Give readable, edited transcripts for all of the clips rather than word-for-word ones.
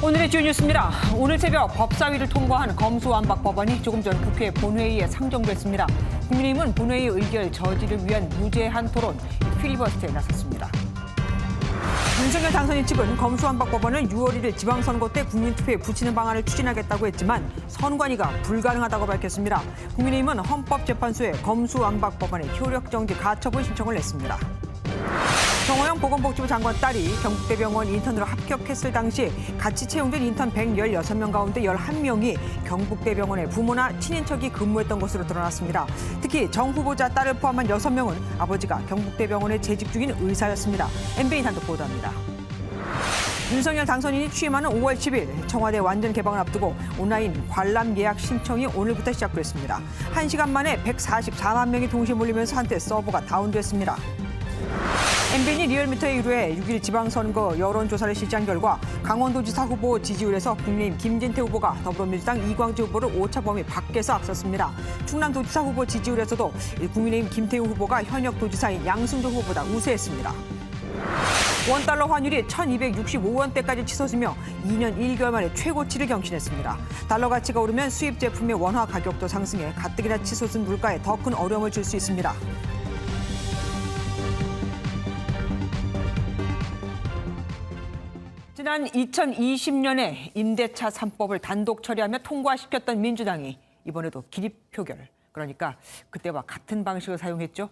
오늘의 주요 뉴스입니다. 오늘 새벽 법사위를 통과한 검수완박 법안이 조금 전 국회 본회의에 상정됐습니다. 국민의힘은 본회의 의결 저지를 위한 무제한 토론, 필리버스터에 나섰습니다. 윤석열 당선인 측은 검수완박 법안을 6월 1일 지방선거 때 국민투표에 붙이는 방안을 추진하겠다고 했지만 선관위가 불가능하다고 밝혔습니다. 국민의힘은 헌법재판소에 검수완박 법안의 효력정지 가처분 신청을 냈습니다. 정호영 보건복지부 장관 딸이 경북대병원 인턴으로 합격했을 당시 같이 채용된 인턴 116명 가운데 11명이 경북대병원의 부모나 친인척이 근무했던 것으로 드러났습니다. 특히 정 후보자 딸을 포함한 6명은 아버지가 경북대병원에 재직 중인 의사였습니다. MBN 단독 보도합니다. 윤석열 당선인이 취임하는 5월 10일 청와대 완전 개방을 앞두고 온라인 관람 예약 신청이 오늘부터 시작됐습니다. 1시간 만에 144만 명이 동시에 몰리면서 한때 서버가 다운됐습니다. MBN이 리얼미터에 의뢰해 6일 지방선거 여론조사를 실시한 결과 강원도지사 후보 지지율에서 국민의힘 김진태 후보가 더불어민주당 이광재 후보를 오차 범위 밖에서 앞섰습니다. 충남도지사 후보 지지율에서도 국민의힘 김태우 후보가 현역 도지사인 양승조 후보보다 우세했습니다. 원달러 환율이 1265원대까지 치솟으며 2년 1개월 만에 최고치를 경신했습니다. 달러 가치가 오르면 수입 제품의 원화 가격도 상승해 가뜩이나 치솟은 물가에 더 큰 어려움을 줄 수 있습니다. 지난 2020년에 임대차 3법을 단독 처리하며 통과시켰던 민주당이 이번에도 기립 표결, 그러니까 그때와 같은 방식을 사용했죠.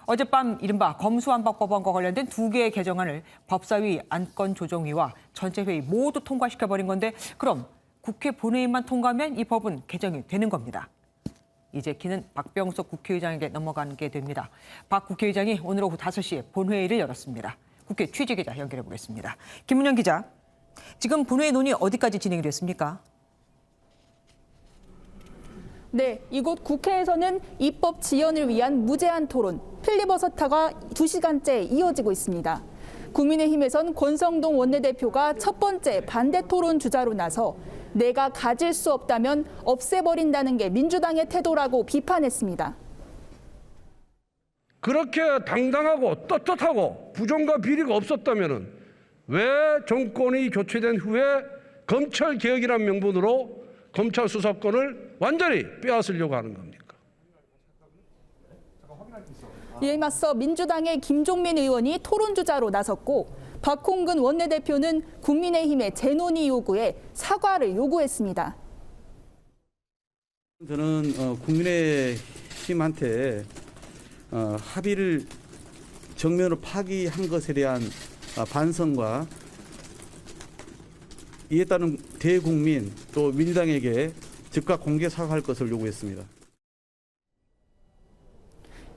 어젯밤 이른바 검수완박 법안과 관련된 2개의 개정안을 법사위 안건조정위와 전체회의 모두 통과시켜버린 건데 그럼 국회 본회의만 통과하면 이 법은 개정이 되는 겁니다. 이제 키는 박병석 국회의장에게 넘어가게 됩니다. 박 국회의장이 오늘 오후 5시에 본회의를 열었습니다. 국회 취재기자 연결해 보겠습니다. 김문영 기자, 지금 본회의 논의 어디까지 진행이 됐습니까? 네, 이곳 국회에서는 입법 지연을 위한 무제한 토론, 필리버스터가 2시간째 이어지고 있습니다. 국민의힘에선 권성동 원내대표가 첫 번째 반대 토론 주자로 나서 내가 가질 수 없다면 없애버린다는 게 민주당의 태도라고 비판했습니다. 그렇게 당당하고 떳떳하고 부정과 비리가 없었다면 왜 정권이 교체된 후에 검찰개혁이라는 명분으로 검찰 수사권을 완전히 빼앗으려고 하는 겁니까? 이에 맞서 민주당의 김종민 의원이 토론 주자로 나섰고 박홍근 원내대표는 국민의힘의 재논의 요구에 사과를 요구했습니다. 저는 국민의힘한테 합의를 정면으로 파기한 것에 대한 반성과 이에 따른 대국민 또 민주당에게 즉각 공개 사과할 것을 요구했습니다.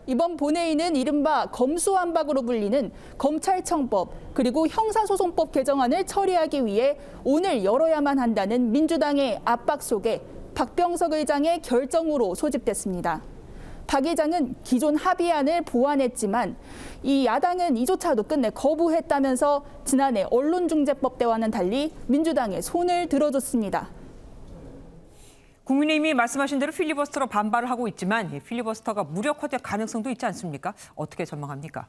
이번 본회의는 이른바 검수완박으로 불리는 검찰청법 그리고 형사소송법 개정안을 처리하기 위해 오늘 열어야만 한다는 민주당의 압박 속에 박병석 의장의 결정으로 소집됐습니다. 박 의장은 기존 합의안을 보완했지만 이 야당은 이조차도 끝내 거부했다면서 지난해 언론중재법 때와는 달리 민주당의 손을 들어줬습니다. 국민의힘이 말씀하신 대로 필리버스터로 반발을 하고 있지만 필리버스터가 무력화될 가능성도 있지 않습니까? 어떻게 전망합니까?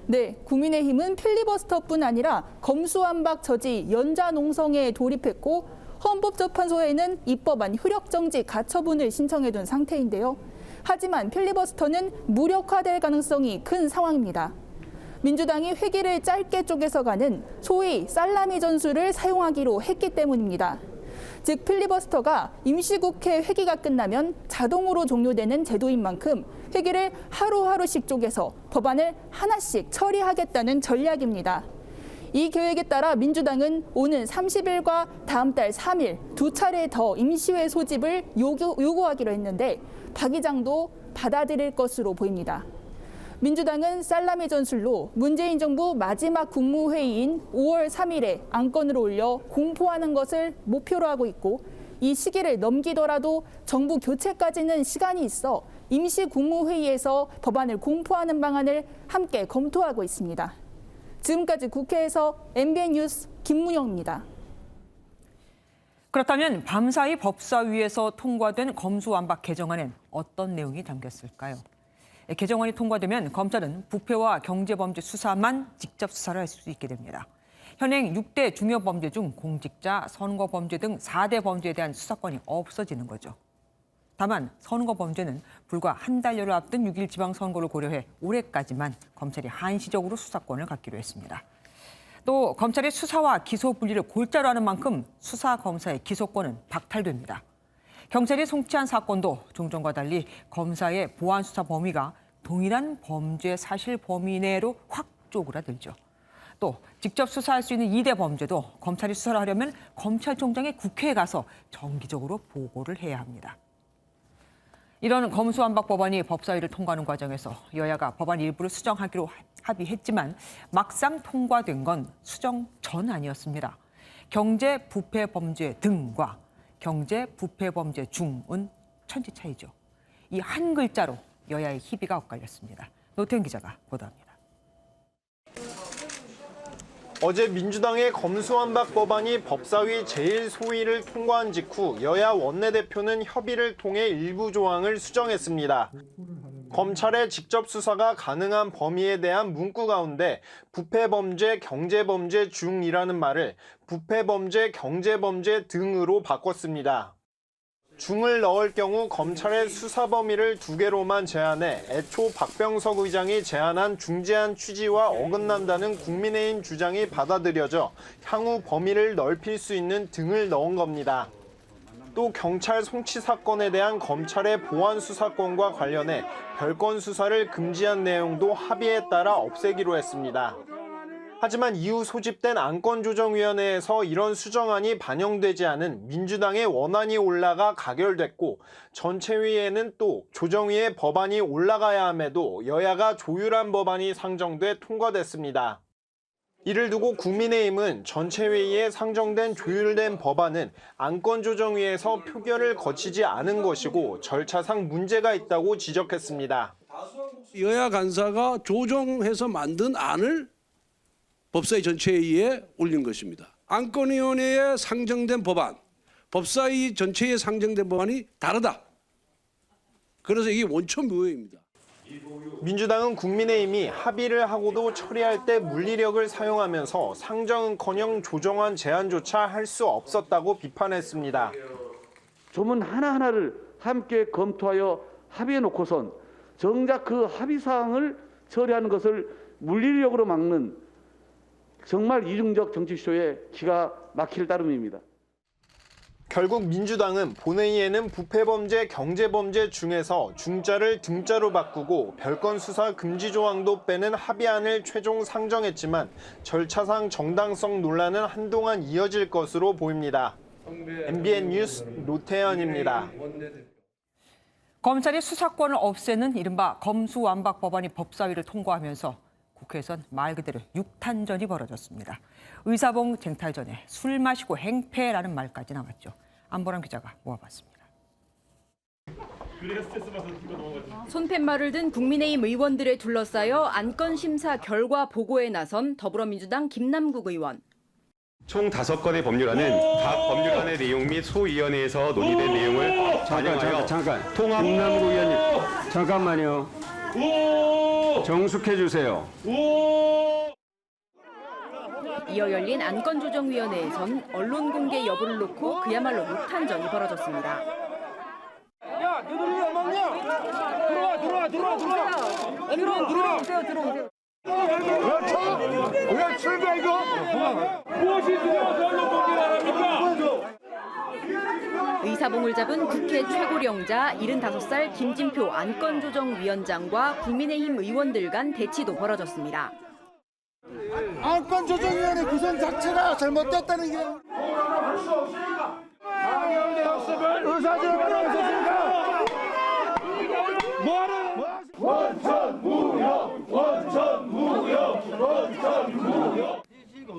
네, 국민의힘은 필리버스터뿐 아니라 검수완박 저지 연좌농성에 돌입했고 헌법재판소에는 입법안 효력정지 가처분을 신청해둔 상태인데요. 하지만 필리버스터는 무력화될 가능성이 큰 상황입니다. 민주당이 회기를 짧게 쪼개서 가는 소위 살라미 전술을 사용하기로 했기 때문입니다. 즉 필리버스터가 임시국회 회기가 끝나면 자동으로 종료되는 제도인 만큼 회기를 하루하루씩 쪼개서 법안을 하나씩 처리하겠다는 전략입니다. 이 계획에 따라 민주당은 오는 30일과 다음 달 3일 2차례 더 임시회 소집을 요구하기로 했는데 박 의장도 받아들일 것으로 보입니다. 민주당은 살라미 전술로 문재인 정부 마지막 국무회의인 5월 3일에 안건을 올려 공포하는 것을 목표로 하고 있고 이 시기를 넘기더라도 정부 교체까지는 시간이 있어 임시 국무회의에서 법안을 공포하는 방안을 함께 검토하고 있습니다. 지금까지 국회에서 MBN 뉴스 김문영입니다. 그렇다면 밤사이 법사위에서 통과된 검수완박 개정안엔 어떤 내용이 담겼을까요? 개정안이 통과되면 검찰은 부패와 경제범죄 수사만 직접 수사를 할 수 있게 됩니다. 현행 6대 중요 범죄 중 공직자, 선거 범죄 등 4대 범죄에 대한 수사권이 없어지는 거죠. 다만 선거 범죄는 불과 한 달여를 앞둔 6일 지방선거를 고려해 올해까지만 검찰이 한시적으로 수사권을 갖기로 했습니다. 또 검찰의 수사와 기소 분리를 골자로 하는 만큼 수사 검사의 기소권은 박탈됩니다. 경찰이 송치한 사건도 종전과 달리 검사의 보안 수사 범위가 동일한 범죄 사실 범위 내로 확 쪼그라들죠. 또 직접 수사할 수 있는 2대 범죄도 검찰이 수사를 하려면 검찰총장이 국회에 가서 정기적으로 보고를 해야 합니다. 이런 검수완박 법안이 법사위를 통과하는 과정에서 여야가 법안 일부를 수정하기로 합의했지만 막상 통과된 건 수정 전 아니었습니다. 경제 부패 범죄 등과 경제 부패 범죄 중은 천지 차이죠. 이 한 글자로 여야의 희비가 엇갈렸습니다. 노태현 기자가 보도합니다. 어제 민주당의 검수완박 법안이 법사위 제1소위를 통과한 직후 여야 원내대표는 협의를 통해 일부 조항을 수정했습니다. 검찰의 직접 수사가 가능한 범위에 대한 문구 가운데 부패범죄, 경제범죄 중이라는 말을 부패범죄, 경제범죄 등으로 바꿨습니다. 중을 넣을 경우 검찰의 수사 범위를 2개로만 제한해 애초 박병석 의장이 제안한 중재안 취지와 어긋난다는 국민의힘 주장이 받아들여져 향후 범위를 넓힐 수 있는 등을 넣은 겁니다. 또 경찰 송치 사건에 대한 검찰의 보안 수사권과 관련해 별건 수사를 금지한 내용도 합의에 따라 없애기로 했습니다. 하지만 이후 소집된 안건조정위원회에서 이런 수정안이 반영되지 않은 민주당의 원안이 올라가 가결됐고 전체위에는 또 조정위의 법안이 올라가야 함에도 여야가 조율한 법안이 상정돼 통과됐습니다. 이를 두고 국민의힘은 전체회의에 상정된 조율된 법안은 안건조정위에서 표결을 거치지 않은 것이고 절차상 문제가 있다고 지적했습니다. 여야 간사가 조정해서 만든 안을 법사위 전체회의에 올린 것입니다. 안건위원회에 상정된 법안, 법사위 전체에 상정된 법안이 다르다. 그래서 이게 원천무효입니다. 민주당은 국민의힘이 합의를 하고도 처리할 때 물리력을 사용하면서 상정은커녕 조정안 제안조차 할 수 없었다고 비판했습니다. 조문 하나하나를 함께 검토하여 합의해 놓고선 정작 그 합의 사항을 처리하는 것을 물리력으로 막는 정말 이중적 정치쇼에 기가 막힐 따름입니다. 결국 민주당은 본회의에는 부패범죄, 경제범죄 중에서 중자를 등자로 바꾸고 별건 수사 금지 조항도 빼는 합의안을 최종 상정했지만 절차상 정당성 논란은 한동안 이어질 것으로 보입니다. MBN 뉴스 노태현입니다. 검찰이 수사권을 없애는 이른바 검수완박 법안이 법사위를 통과하면서 국회에선 말 그대로 육탄전이 벌어졌습니다. 의사봉 쟁탈전에 술 마시고 행패라는 말까지 나왔죠. 안보람 기자가 모아봤습니다. 손팻말을 든 국민의힘 의원들에 둘러싸여 안건 심사 결과 보고에 나선 더불어민주당 김남국 의원. 총 5건의 법률안은 각 법률안의 내용 및 소위원회에서 논의된 내용을 반영하여 통합. 김남국 의원님, 잠깐만요. 정숙해 주세요. 이어 열린 안건조정위원회에선 언론 공개 여부를 놓고 그야말로 육탄전이 벌어졌습니다. 야, 너희들 왜 안 먹냐? 들어오세요. 왜 출발 이거? 무엇이 두려워서 언론 공개를 안 합니까? 의사봉을 잡은 국회 최고령자 75살 김진표 안건조정위원장과 국민의힘 의원들 간 대치도 벌어졌습니다. 안건조정위원회 구성 자체가 잘못됐다는 게 할수 없으니까 강경대 학습을 의사진행을 했습니까? 뭐하는 원천무효.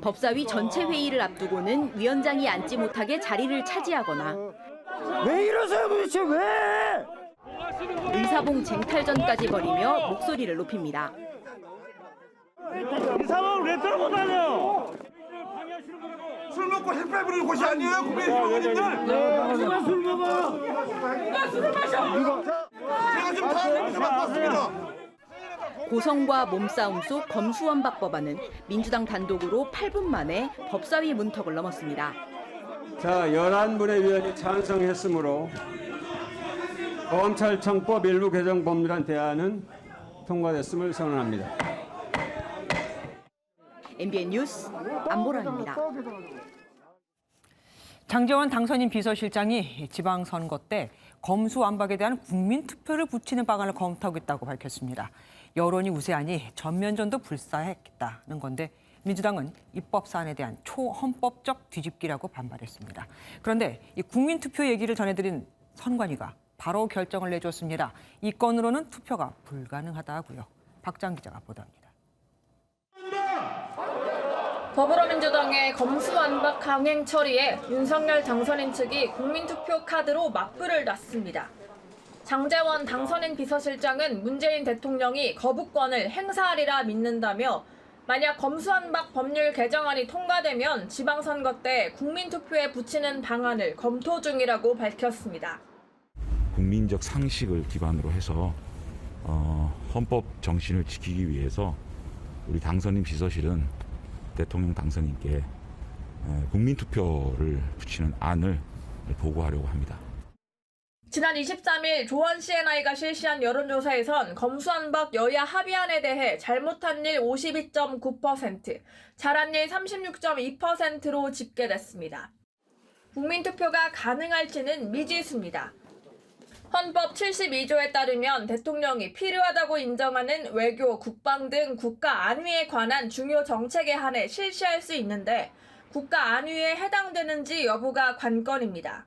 법사위 전체 회의를 앞두고는 위원장이 앉지 못하게 자리를 차지하거나 왜 이러세요 도대체 왜? 의사봉 쟁탈전까지 벌이며 목소리를 높입니다. 이 상황을 왜 끌고 다녀? 술 먹고 햇볕 부리는 곳이 아니에요, 국민의힘 의원님들. 누가 술 먹어? 누가 술을 마셔? 제가 지금 다 바꿨습니다. 고성과 몸싸움 속 검수완박 법안은 민주당 단독으로 8분 만에 법사위 문턱을 넘었습니다. 자, 11분의 위원이 찬성했으므로 검찰청법 일부 개정 법률안 대안은 통과됐음을 선언합니다. MBN 뉴스 안보라입니다. 장제원 당선인 비서실장이 지방선거 때 검수완박에 대한 국민투표를 붙이는 방안을 검토하고 있다고 밝혔습니다. 여론이 우세하니 전면전도 불사했겠다는 건데 민주당은 입법 사안에 대한 초헌법적 뒤집기라고 반발했습니다. 그런데 이 국민투표 얘기를 전해드린 선관위가 바로 결정을 내줬습니다. 이 건으로는 투표가 불가능하다고요. 박장 기자가 보도합니다. 더불어민주당의 검수완박 강행 처리에 윤석열 당선인 측이 국민투표 카드로 맞불을 놨습니다. 장제원 당선인 비서실장은 문재인 대통령이 거부권을 행사하리라 믿는다며 만약 검수완박 법률 개정안이 통과되면 지방선거 때 국민투표에 붙이는 방안을 검토 중이라고 밝혔습니다. 국민적 상식을 기반으로 해서 헌법 정신을 지키기 위해서 우리 당선인 비서실은 대통령 당선인께 국민투표를 붙이는 안을 보고하려고 합니다. 지난 23일 조원 CNI가 실시한 여론조사에선 검수완박 여야 합의안에 대해 잘못한 일 52.9%, 잘한 일 36.2%로 집계됐습니다. 국민투표가 가능할지는 미지수입니다. 헌법 72조에 따르면 대통령이 필요하다고 인정하는 외교, 국방 등 국가 안위에 관한 중요 정책에 한해 실시할 수 있는데 국가 안위에 해당되는지 여부가 관건입니다.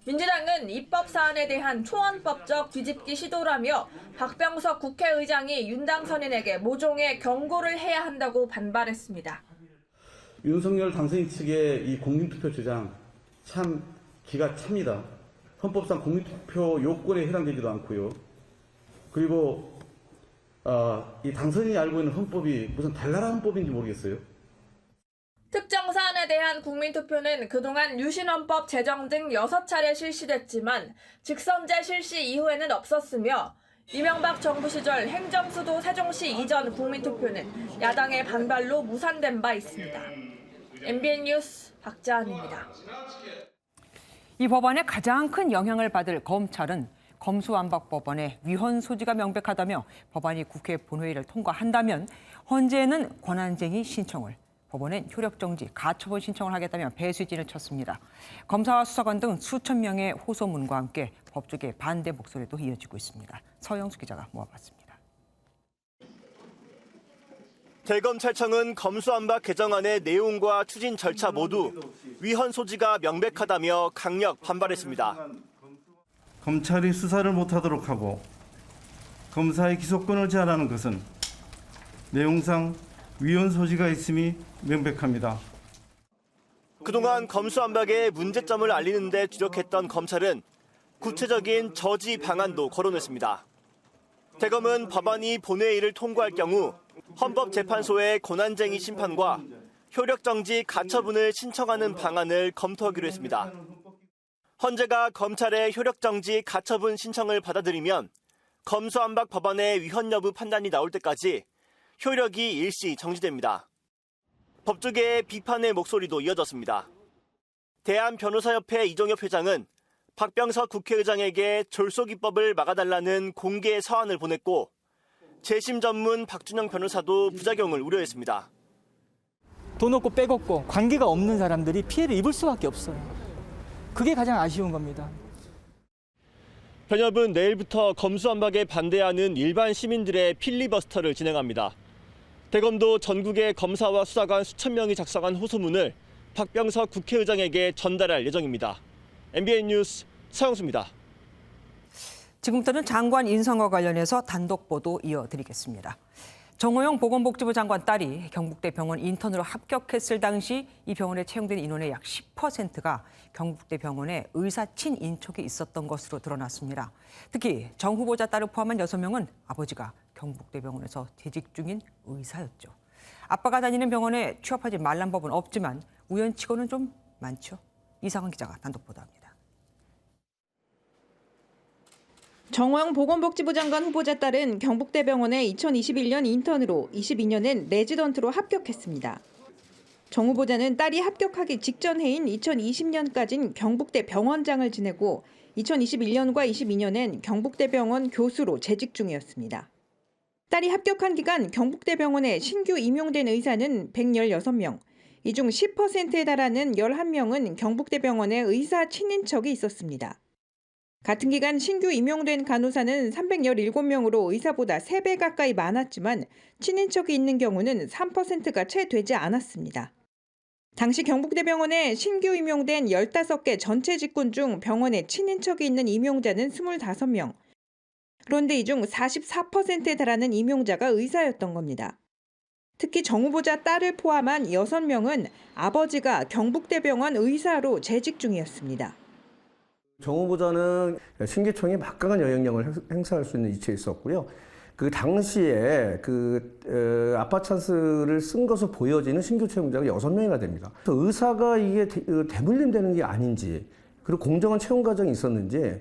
민주당은 입법 사안에 대한 초헌법적 뒤집기 시도라며 박병석 국회의장이 윤 당선인에게 모종의 경고를 해야 한다고 반발했습니다. 윤석열 당선인 측의 이 국민투표 주장 참 기가 찹니다. 헌법상 국민투표 요건에 해당되지도 않고요. 그리고 이 당선인이 알고 있는 헌법이 무슨 달나라 헌법인지 모르겠어요. 특정 사안에 대한 국민투표는 그동안 유신헌법 제정 등 6차례 실시됐지만 직선제 실시 이후에는 없었으며 이명박 정부 시절 행정수도 세종시 이전 국민투표는 야당의 반발로 무산된 바 있습니다. MBN 뉴스 박자은입니다. 이 법안에 가장 큰 영향을 받을 검찰은 검수완박 법안의 위헌 소지가 명백하다며 법안이 국회 본회의를 통과한다면 헌재에는 권한쟁의 신청을, 법원엔 효력정지, 가처분 신청을 하겠다며 배수진을 쳤습니다. 검사와 수사관 등 수천 명의 호소문과 함께 법조계 반대 목소리도 이어지고 있습니다. 서영수 기자가 모아봤습니다. 대검찰청은 검수완박 개정안의 내용과 추진 절차 모두 위헌 소지가 명백하다며 강력 반발했습니다. 검찰이 수사를 못하도록 하고 검사의 기소권을 제한하는 것은 내용상 위헌 소지가 있음이 명백합니다. 그동안 검수완박의 문제점을 알리는 데 주력했던 검찰은 구체적인 저지 방안도 거론했습니다. 대검은 법안이 본회의를 통과할 경우 헌법재판소의 권한쟁의 심판과 효력정지 가처분을 신청하는 방안을 검토하기로 했습니다. 헌재가 검찰의 효력정지 가처분 신청을 받아들이면 검수완박 법안의 위헌 여부 판단이 나올 때까지 효력이 일시 정지됩니다. 법조계의 비판의 목소리도 이어졌습니다. 대한변호사협회 이종엽 회장은 박병석 국회의장에게 졸속입법을 막아달라는 공개 서한을 보냈고 재심 전문 박준영 변호사도 부작용을 우려했습니다. 돈 없고 백 없고 관계가 없는 사람들이 피해를 입을 수밖에 없어요. 그게 가장 아쉬운 겁니다. 변협은 내일부터 검수완박에 반대하는 일반 시민들의 필리버스터를 진행합니다. 대검도 전국의 검사와 수사관 수천 명이 작성한 호소문을 박병석 국회의장에게 전달할 예정입니다. MBN 뉴스 서영수입니다. 지금부터는 장관 인선과 관련해서 단독 보도 이어드리겠습니다. 정호영 보건복지부 장관 딸이 경북대 병원 인턴으로 합격했을 당시 이 병원에 채용된 인원의 약 10%가 경북대 병원에 의사 친인척이 있었던 것으로 드러났습니다. 특히 정 후보자 딸을 포함한 6명은 아버지가 경북대 병원에서 재직 중인 의사였죠. 아빠가 다니는 병원에 취업하지 말란 법은 없지만 우연치고는 좀 많죠. 이상원 기자가 단독 보도합니다. 정호영 보건복지부 장관 후보자 딸은 경북대병원에 2021년 인턴으로 22년엔 레지던트로 합격했습니다. 정 후보자는 딸이 합격하기 직전 해인 2020년까지는 경북대 병원장을 지내고 2021년과 22년엔 경북대병원 교수로 재직 중이었습니다. 딸이 합격한 기간 경북대병원에 신규 임용된 의사는 116명, 이 중 10%에 달하는 11명은 경북대병원에 의사 친인척이 있었습니다. 같은 기간 신규 임용된 간호사는 317명으로 의사보다 3배 가까이 많았지만 친인척이 있는 경우는 3%가 채 되지 않았습니다. 당시 경북대병원에 신규 임용된 15개 전체 직군 중 병원에 친인척이 있는 임용자는 25명. 그런데 이 중 44%에 달하는 임용자가 의사였던 겁니다. 특히 정 후보자 딸을 포함한 6명은 아버지가 경북대병원 의사로 재직 중이었습니다. 정 후보자는 신기청에 막강한 영향력을 행사할 수 있는 위치에 있었고요. 그 당시에 아빠 찬스를 쓴 것으로 보여지는 신규 채용자가 6명이나 됩니다. 그래서 의사가 이게 대물림되는 게 아닌지, 그리고 공정한 채용 과정이 있었는지.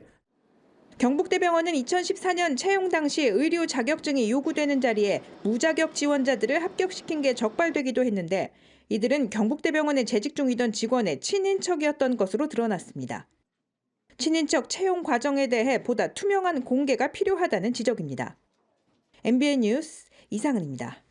경북대병원은 2014년 채용 당시 의료 자격증이 요구되는 자리에 무자격 지원자들을 합격시킨 게 적발되기도 했는데 이들은 경북대병원에 재직 중이던 직원의 친인척이었던 것으로 드러났습니다. 친인척 채용 과정에 대해 보다 투명한 공개가 필요하다는 지적입니다. MBN 뉴스 이상은입니다.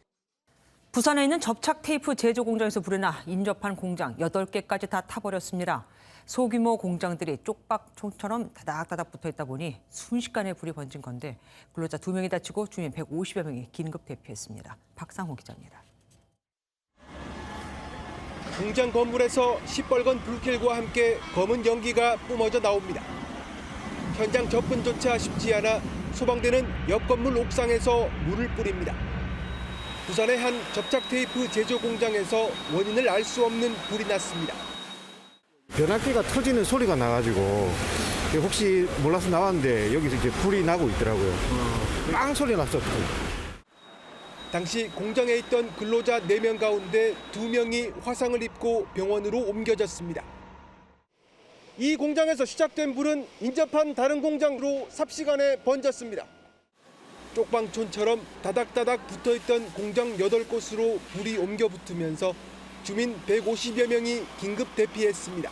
부산에 있는 접착 테이프 제조 공장에서 불이 나 인접한 공장 8개까지 다 타버렸습니다. 소규모 공장들이 쪽박촌처럼 다닥다닥 붙어있다 보니 순식간에 불이 번진 건데 근로자 2명이 다치고 주민 150여 명이 긴급 대피했습니다. 박상호 기자입니다. 공장 건물에서 시뻘건 불길과 함께 검은 연기가 뿜어져 나옵니다. 현장 접근조차 쉽지 않아 소방대는 옆 건물 옥상에서 물을 뿌립니다. 부산의 한 접착 테이프 제조 공장에서 원인을 알 수 없는 불이 났습니다. 변압기가 터지는 소리가 나가지고 혹시 몰라서 나왔는데 여기서 이제 불이 나고 있더라고요. 빵 소리 났었죠. 당시 공장에 있던 근로자 4명 가운데 2명이 화상을 입고 병원으로 옮겨졌습니다. 이 공장에서 시작된 불은 인접한 다른 공장으로 삽시간에 번졌습니다. 쪽방촌처럼 다닥다닥 붙어있던 공장 8곳으로 불이 옮겨 붙으면서 주민 150여 명이 긴급 대피했습니다.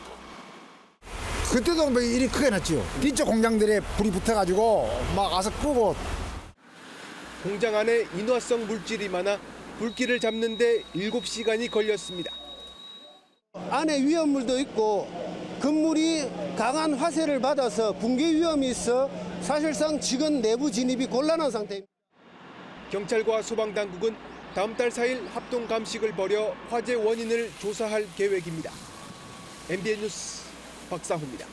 그때도 뭐 일이 크게 났죠. 뒤쪽 공장들에 불이 붙어가지고 막 와서 끄고. 공장 안에 인화성 물질이 많아 불길을 잡는 데 7시간이 걸렸습니다. 안에 위험물도 있고 건물이 강한 화세를 받아서 붕괴 위험이 있어 사실상 지금 내부 진입이 곤란한 상태입니다. 경찰과 소방당국은 다음 달 4일 합동 감식을 벌여 화재 원인을 조사할 계획입니다. MBN 뉴스 박상호입니다.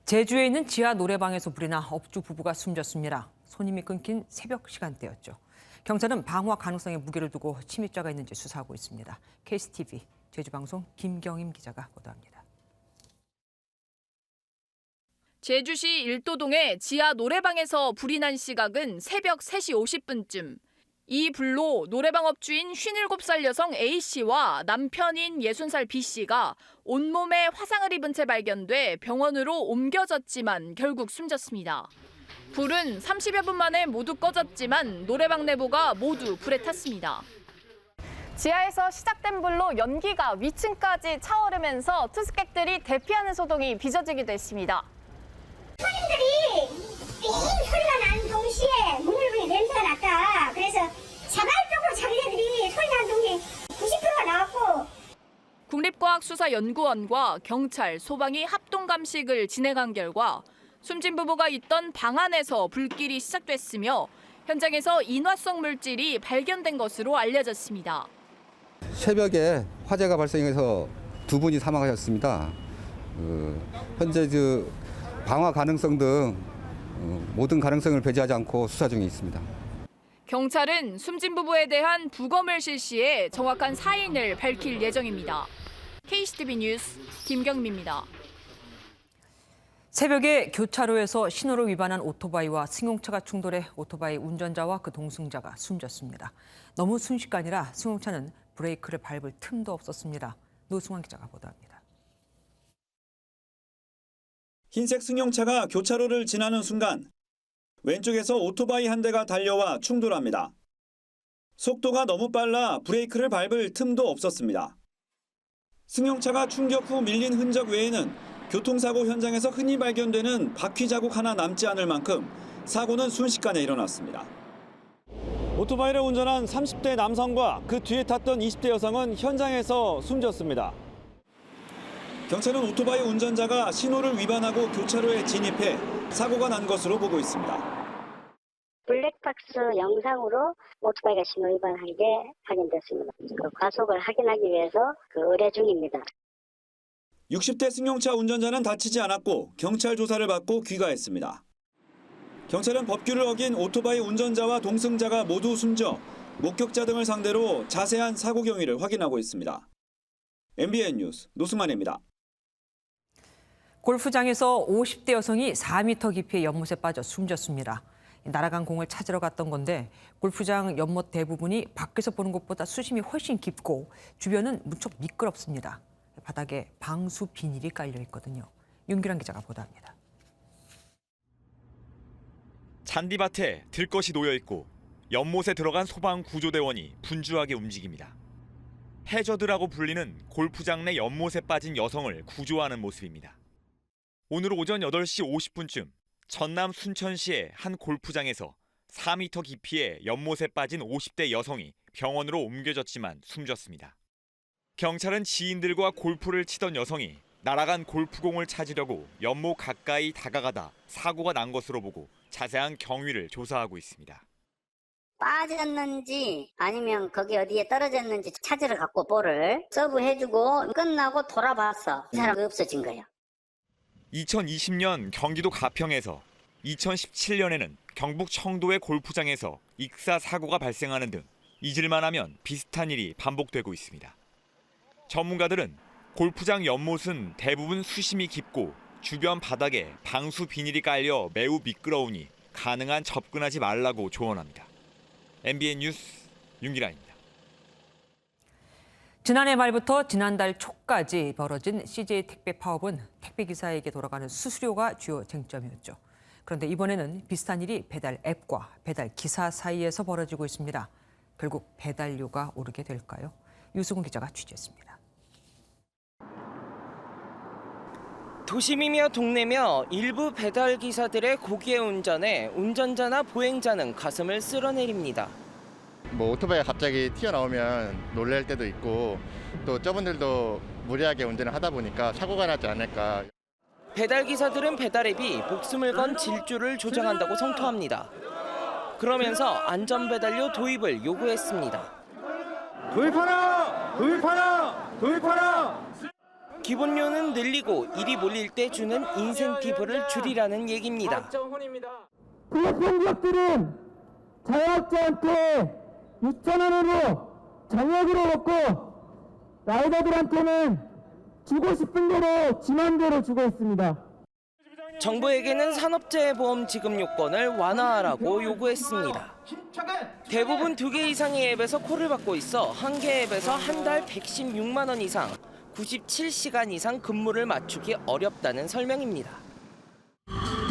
제주에 있는 지하 노래방에서 불이 나 업주 부부가 숨졌습니다. 손님이 끊긴 새벽 시간대였죠. 경찰은 방화 가능성에 무게를 두고 침입자가 있는지 수사하고 있습니다. KCTV 제주방송 김경임 기자가 보도합니다. 제주시 일도동의 지하 노래방에서 불이 난 시각은 새벽 3시 50분쯤. 이 불로 노래방 업주인 57살 여성 A씨와 남편인 60살 B씨가 온몸에 화상을 입은 채 발견돼 병원으로 옮겨졌지만 결국 숨졌습니다. 불은 30여 분 만에 모두 꺼졌지만 노래방 내부가 모두 불에 탔습니다. 지하에서 시작된 불로 연기가 위층까지 차오르면서 투숙객들이 대피하는 소동이 빚어지기도 했습니다. 손님들이 띵 소리가 나는 동시에 문을 보니 냄새가 났다. 그래서 자발적으로 자기네들이 소리 나는 동시에 90%가 나왔고. 국립과학수사연구원과 경찰, 소방이 합동 감식을 진행한 결과 숨진 부부가 있던 방 안에서 불길이 시작됐으며 현장에서 인화성 물질이 발견된 것으로 알려졌습니다. 새벽에 화재가 발생해서 2분이 사망하셨습니다. 현재 방화 가능성 등 모든 가능성을 배제하지 않고 수사 중에 있습니다. 경찰은 숨진 부부에 대한 부검을 실시해 정확한 사인을 밝힐 예정입니다. KCTV 뉴스 김경미입니다. 새벽에 교차로에서 신호를 위반한 오토바이와 승용차가 충돌해 오토바이 운전자와 그 동승자가 숨졌습니다. 너무 순식간이라 승용차는 브레이크를 밟을 틈도 없었습니다. 노승환 기자가 보도합니다. 흰색 승용차가 교차로를 지나는 순간 왼쪽에서 오토바이 한 대가 달려와 충돌합니다. 속도가 너무 빨라 브레이크를 밟을 틈도 없었습니다. 승용차가 충격 후 밀린 흔적 외에는 교통사고 현장에서 흔히 발견되는 바퀴 자국 하나 남지 않을 만큼 사고는 순식간에 일어났습니다. 오토바이를 운전한 30대 남성과 그 뒤에 탔던 20대 여성은 현장에서 숨졌습니다. 경찰은 오토바이 운전자가 신호를 위반하고 교차로에 진입해 사고가 난 것으로 보고 있습니다. 블랙박스 영상으로 오토바이가 신호 위반한 게 확인됐습니다. 그 과속을 확인하기 위해서 의뢰 중입니다. 60대 승용차 운전자는 다치지 않았고 경찰 조사를 받고 귀가했습니다. 경찰은 법규를 어긴 오토바이 운전자와 동승자가 모두 숨져 목격자 등을 상대로 자세한 사고 경위를 확인하고 있습니다. MBN 뉴스 노승만입니다. 골프장에서 50대 여성이 4m 깊이의 연못에 빠져 숨졌습니다. 날아간 공을 찾으러 갔던 건데 골프장 연못 대부분이 밖에서 보는 것보다 수심이 훨씬 깊고 주변은 무척 미끄럽습니다. 바닥에 방수 비닐이 깔려 있거든요. 윤기란 기자가 보도합니다. 잔디밭에 들것이 놓여 있고 연못에 들어간 소방 구조대원이 분주하게 움직입니다. 해저드라고 불리는 골프장 내 연못에 빠진 여성을 구조하는 모습입니다. 오늘 오전 8시 50분쯤 전남 순천시의 한 골프장에서 4m 깊이의 연못에 빠진 50대 여성이 병원으로 옮겨졌지만 숨졌습니다. 경찰은 지인들과 골프를 치던 여성이 날아간 골프공을 찾으려고 연못 가까이 다가가다 사고가 난 것으로 보고 자세한 경위를 조사하고 있습니다. 빠졌는지 아니면 거기 어디에 떨어졌는지 찾으러 갔고 볼을 서브해주고 끝나고 돌아봤어. 이 사람이 없어진 거예요. 2020년 경기도 가평에서 2017년에는 경북 청도의 골프장에서 익사 사고가 발생하는 등 잊을만하면 비슷한 일이 반복되고 있습니다. 전문가들은 골프장 연못은 대부분 수심이 깊고 주변 바닥에 방수 비닐이 깔려 매우 미끄러우니 가능한 접근하지 말라고 조언합니다. MBN 뉴스 윤기란입니다. 지난해 말부터 지난달 초까지 벌어진 CJ 택배 파업은 택배 기사에게 돌아가는 수수료가 주요 쟁점이었죠. 그런데 이번에는 비슷한 일이 배달 앱과 배달 기사 사이에서 벌어지고 있습니다. 결국 배달료가 오르게 될까요? 유승훈 기자가 취재했습니다. 도심이며 동네며 일부 배달 기사들의 고기의 운전에 운전자나 보행자는 가슴을 쓸어내립니다. 오토바이가 갑자기 튀어나오면 놀랄 때도 있고 또 저분들도 무리하게 운전을 하다 보니까 사고가 나지 않을까. 배달 기사들은 배달 앱이 목숨을 건 질주를 조장한다고 성토합니다. 그러면서 안전 배달료 도입을 요구했습니다. 도입하라! 기본료는 늘리고 일이 몰릴 때 주는 인센티브를 줄이라는 얘기입니다. 플랫폼 기업들은 자영업자한테 6,000원으로 전액으로 먹고 라이더들한테는 주고 싶은 대로 지맘대로 주고 있습니다. 정부에게는 산업재해보험 지급 요건을 완화하라고 요구했습니다. 대부분 2개 이상의 앱에서 콜을 받고 있어 한 개 앱에서 한 달 116만 원 이상, 97시간 이상 근무를 맞추기 어렵다는 설명입니다.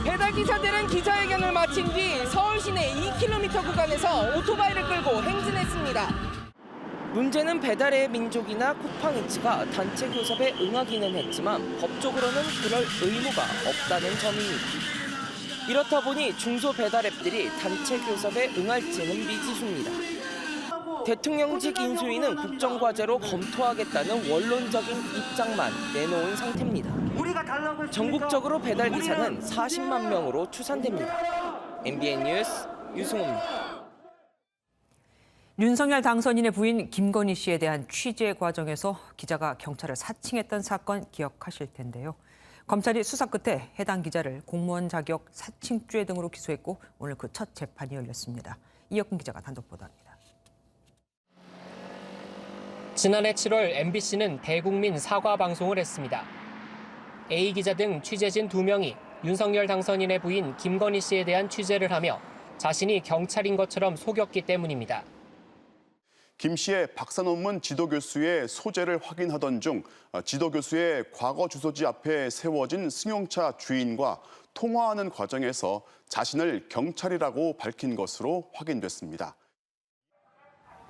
배달 기사들은 기자회견을 마친 뒤 서울 시내 2km 구간에서 오토바이를 끌고 행진했습니다. 문제는 배달의 민족이나 쿠팡이츠가 단체 교섭에 응하기는 했지만 법적으로는 그럴 의무가 없다는 점입니다. 이렇다 보니 중소 배달 앱들이 단체 교섭에 응할지는 미지수입니다. 대통령직 인수위는 국정과제로 검토하겠다는 원론적인 입장만 내놓은 상태입니다. 전국적으로 배달 기사는 40만 명으로 추산됩니다. MBN 뉴스 유승호입니다. 윤석열 당선인의 부인 김건희 씨에 대한 취재 과정에서 기자가 경찰을 사칭했던 사건 기억하실 텐데요. 검찰이 수사 끝에 해당 기자를 공무원 자격 사칭죄 등으로 기소했고 오늘 그 첫 재판이 열렸습니다. 이혁근 기자가 단독 보도합니다. 지난해 7월 MBC는 대국민 사과 방송을 했습니다. A 기자 등 취재진 2명이 윤석열 당선인의 부인 김건희 씨에 대한 취재를 하며 자신이 경찰인 것처럼 속였기 때문입니다. 김 씨의 박사 논문 지도교수의 소재를 확인하던 중 지도교수의 과거 주소지 앞에 세워진 승용차 주인과 통화하는 과정에서 자신을 경찰이라고 밝힌 것으로 확인됐습니다.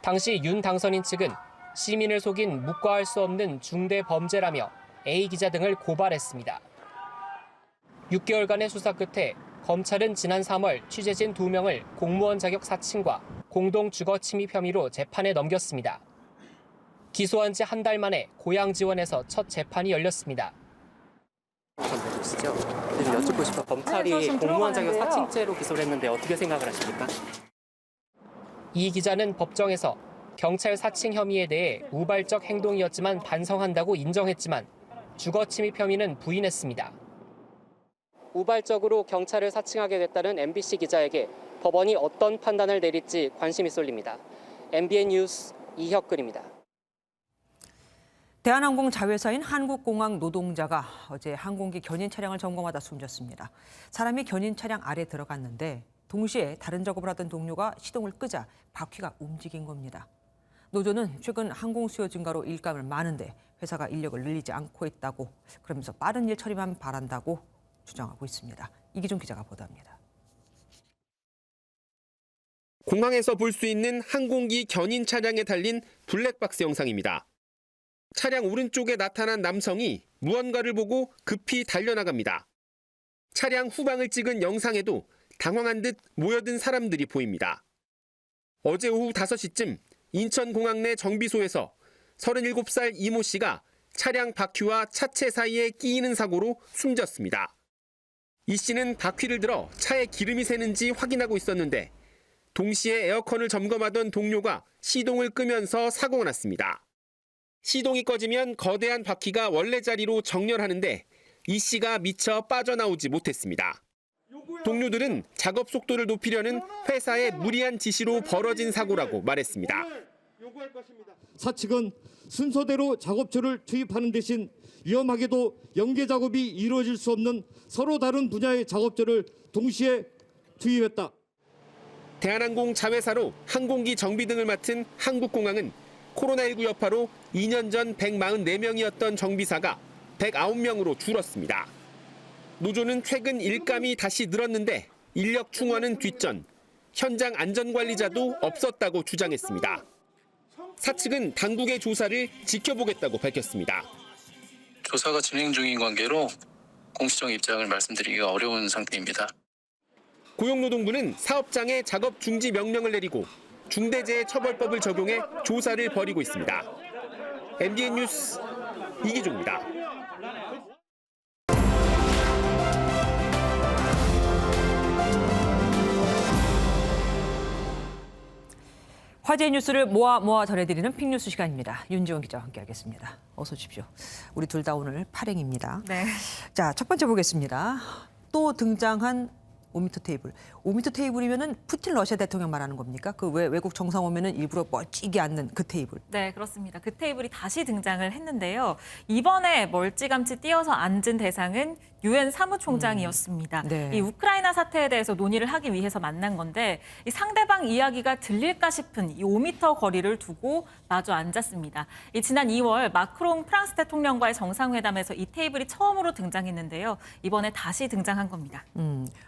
당시 윤 당선인 측은 시민을 속인 묵과할 수 없는 중대 범죄라며 A 기자 등을 고발했습니다. 6개월간의 수사 끝에 검찰은 지난 3월 취재진 2명을 공무원 자격 사칭과 공동 주거 침입 혐의로 재판에 넘겼습니다. 기소한 지 한 달 만에 고향 지원에서 첫 재판이 열렸습니다. 여쭙고 싶어 검찰이 공무원 자격 사칭죄로 기소를 했는데 어떻게 생각을 하십니까? 이 기자는 법정에서 경찰 사칭 혐의에 대해 우발적 행동이었지만 반성한다고 인정했지만 주거 침입 혐의는 부인했습니다. 우발적으로 경찰을 사칭하게 됐다는 MBC 기자에게 법원이 어떤 판단을 내릴지 관심이 쏠립니다. MBN 뉴스 이혁근입니다. 대한항공 자회사인 한국공항 노동자가 어제 항공기 견인 차량을 점검하다 숨졌습니다. 사람이 견인 차량 아래 들어갔는데 동시에 다른 작업을 하던 동료가 시동을 끄자 바퀴가 움직인 겁니다. 노조는 최근 항공 수요 증가로 일감을 많은데 회사가 인력을 늘리지 않고 있다고, 그러면서 빠른 일 처리만 바란다고 주장하고 있습니다. 이기준 기자가 보도합니다. 공항에서 볼 수 있는 항공기 견인 차량에 달린 블랙박스 영상입니다. 차량 오른쪽에 나타난 남성이 무언가를 보고 급히 달려나갑니다. 차량 후방을 찍은 영상에도 당황한 듯 모여든 사람들이 보입니다. 어제 오후 5시쯤 인천공항 내 정비소에서 37살 이모 씨가 차량 바퀴와 차체 사이에 끼이는 사고로 숨졌습니다. 이 씨는 바퀴를 들어 차에 기름이 새는지 확인하고 있었는데 동시에 에어컨을 점검하던 동료가 시동을 끄면서 사고가 났습니다. 시동이 꺼지면 거대한 바퀴가 원래 자리로 정렬하는데 이 씨가 미처 빠져나오지 못했습니다. 동료들은 작업 속도를 높이려는 회사의 무리한 지시로 벌어진 사고라고 말했습니다. 사측은 순서대로 작업초를 투입하는 대신 위험하게도 연계 작업이 이루어질 수 없는 서로 다른 분야의 작업초를 동시에 투입했다. 대한항공 자회사로 항공기 정비 등을 맡은 한국공항은 코로나19 여파로 2년 전 144명이었던 정비사가 109명으로 줄었습니다. 노조는 최근 일감이 다시 늘었는데 인력 충원은 뒷전, 현장 안전관리자도 없었다고 주장했습니다. 사측은 당국의 조사를 지켜보겠다고 밝혔습니다. 조사가 진행 중인 관계로 공식적 입장을 말씀드리기가 어려운 상태입니다. 고용노동부는 사업장에 작업 중지 명령을 내리고 중대재해처벌법을 적용해 조사를 벌이고 있습니다. MBN 뉴스 이기종입니다. 화제의 뉴스를 모아 전해드리는 픽뉴스 시간입니다. 윤지원 기자와 함께하겠습니다. 어서 오십시오. 우리 둘 다 오늘 파랭입니다. 네. 자, 첫 번째 보겠습니다. 또 등장한 5m 테이블. 5m 테이블이면은 푸틴 러시아 대통령 말하는 겁니까? 그 외국 정상 오면은 일부러 멋지게 앉는 그 테이블. 네, 그렇습니다. 그 테이블이 다시 등장을 했는데요. 이번에 멀찌감치 뛰어서 앉은 대상은 유엔 사무총장이었습니다. 네. 이 우크라이나 사태에 대해서 논의를 하기 위해서 만난 건데 이 상대방 이야기가 들릴까 싶은 이 5m 거리를 두고 마주 앉았습니다. 이 지난 2월 마크롱 프랑스 대통령과의 정상회담에서 이 테이블이 처음으로 등장했는데요. 이번에 다시 등장한 겁니다.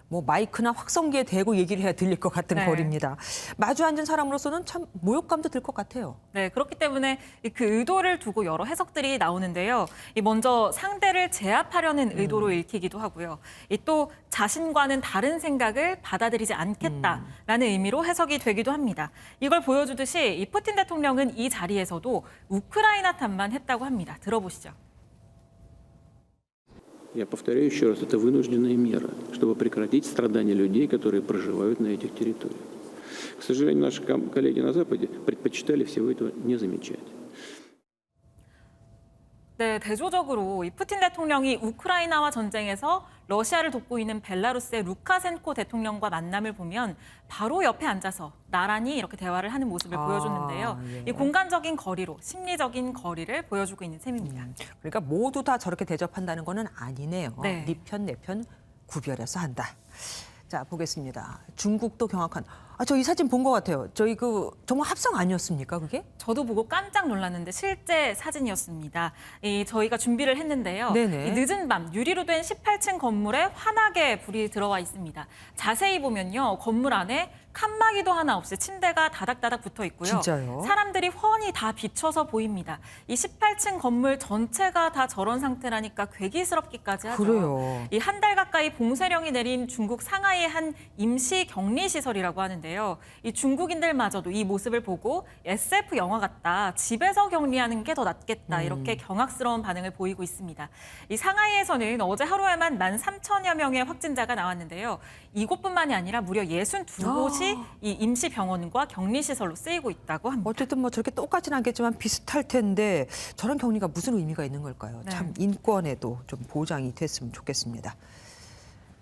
뭐 마이크나 확성기에 대고 얘기를 해야 들릴 것 같은 네. 거리입니다. 마주 앉은 사람으로서는 참 모욕감도 들 것 같아요. 네, 그렇기 때문에 그 의도를 두고 여러 해석들이 나오는데요. 이 먼저 상대를 제압하려는 의도로 읽히기도 하고요. 이 또 자신과는 다른 생각을 받아들이지 않겠다라는 의미로 해석이 되기도 합니다. 이걸 보여주듯이 이 푸틴 대통령은 이 자리에서도 우크라이나 탓만 했다고 합니다. 들어보시죠. Я повторяю еще раз, это вынужденная мера, чтобы прекратить страдания людей, которые проживают на этих территориях. К сожалению, наши коллеги на Западе предпочитали всего этого не замечать. 네, 대조적으로 이 푸틴 대통령이 우크라이나와 전쟁에서 러시아를 돕고 있는 벨라루스의 루카센코 대통령과 만남을 보면 바로 옆에 앉아서 나란히 이렇게 대화를 하는 모습을 보여줬는데요. 예. 이 공간적인 거리로 심리적인 거리를 보여주고 있는 셈입니다. 그러니까 모두 다 저렇게 대접한다는 거는 아니네요. 네. 네 편, 내 편 구별해서 한다. 자, 보겠습니다. 중국도 경악한 저 이 사진 본 것 같아요. 저희 정말 합성 아니었습니까, 그게? 저도 보고 깜짝 놀랐는데 실제 사진이었습니다. 저희가 준비를 했는데요. 네네. 이 늦은 밤 유리로 된 18층 건물에 환하게 불이 들어와 있습니다. 자세히 보면요. 건물 안에 칸막이도 하나 없이 침대가 다닥다닥 붙어 있고요. 진짜요? 사람들이 훤히 다 비쳐서 보입니다. 이 18층 건물 전체가 다 저런 상태라니까 괴기스럽기까지 하죠. 그래요. 이 한 달 가까이 봉쇄령이 내린 중국 상하이의 한 임시 격리 시설이라고 하는데요. 이 중국인들마저도 이 모습을 보고 SF 영화 같다. 집에서 격리하는 게 더 낫겠다. 이렇게 경악스러운 반응을 보이고 있습니다. 이 상하이에서는 어제 하루에만 13,000여 명의 확진자가 나왔는데요. 이곳뿐만이 아니라 무려 62곳이 이 임시 병원과 격리 시설로 쓰이고 있다고 합니다. 어쨌든 뭐 저렇게 똑같지는 않겠지만 비슷할 텐데 저런 격리가 무슨 의미가 있는 걸까요? 네. 참 인권에도 좀 보장이 됐으면 좋겠습니다.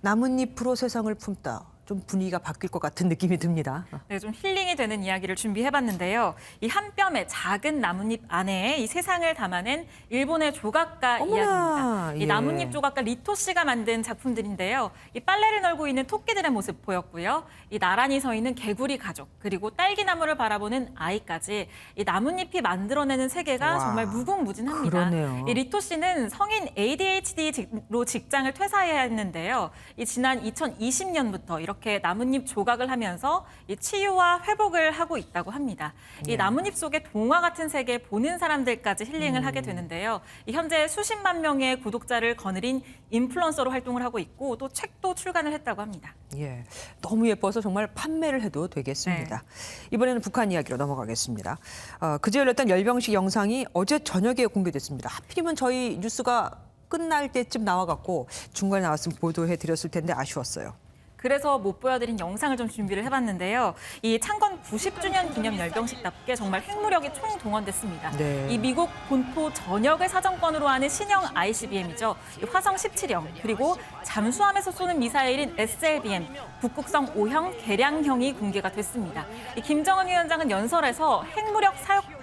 나뭇잎으로 세상을 품다. 좀 분위기가 바뀔 것 같은 느낌이 듭니다. 네, 좀 힐링이 되는 이야기를 준비해봤는데요. 이 한 뼘의 작은 나뭇잎 안에 이 세상을 담아낸 일본의 조각가 이야기입니다. 이 예. 나뭇잎 조각가 리토 씨가 만든 작품들인데요. 이 빨래를 널고 있는 토끼들의 모습 보였고요. 이 나란히 서 있는 개구리 가족, 그리고 딸기나무를 바라보는 아이까지 이 나뭇잎이 만들어내는 세계가 와, 정말 무궁무진합니다. 그러네요. 이 리토 씨는 성인 ADHD로 직장을 퇴사해야 했는데요. 이 지난 2020년부터 이렇게 나뭇잎 조각을 하면서 이 치유와 회복을 하고 있다고 합니다. 이 나뭇잎 속의 동화 같은 세계 보는 사람들까지 힐링을 하게 되는데요. 이 현재 수십만 명의 구독자를 거느린 인플루언서로 활동을 하고 있고 또 책도 출간을 했다고 합니다. 예, 너무 예뻐서 정말 판매를 해도 되겠습니다. 이번에는 북한 이야기로 넘어가겠습니다. 그제 열렸던 열병식 영상이 어제 저녁에 공개됐습니다. 하필이면 저희 뉴스가 끝날 때쯤 나와갖고 중간에 나왔으면 보도해드렸을 텐데 아쉬웠어요. 그래서 못 보여드린 영상을 좀 준비를 해봤는데요. 이 창건 90주년 기념 열병식답게 정말 핵무력이 총동원됐습니다. 네. 이 미국 본토 전역을 사정권으로 하는 신형 ICBM이죠. 이 화성 17형, 그리고 잠수함에서 쏘는 미사일인 SLBM, 북극성 5형 개량형이 공개가 됐습니다. 이 김정은 위원장은 연설에서 핵무력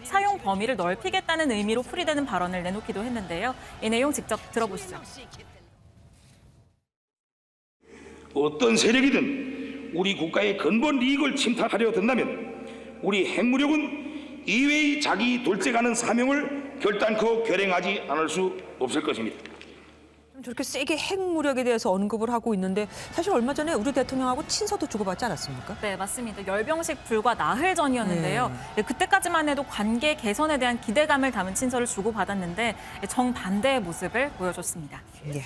사용 범위를 넓히겠다는 의미로 풀이되는 발언을 내놓기도 했는데요. 이 내용 직접 들어보시죠. 어떤 세력이든 우리 국가의 근본 이익을 침탈하려 든다면 우리 핵무력은 이외의 자기 돌직하는 사명을 결단코 결행하지 않을 수 없을 것입니다. 저렇게 세게 핵무력에 대해서 언급을 하고 있는데 사실 얼마 전에 우리 대통령하고 친서도 주고받지 않았습니까? 네, 맞습니다. 열병식 불과 나흘 전이었는데요. 네, 그때까지만 해도 관계 개선에 대한 기대감을 담은 친서를 주고받았는데 정반대의 모습을 보여줬습니다. 예,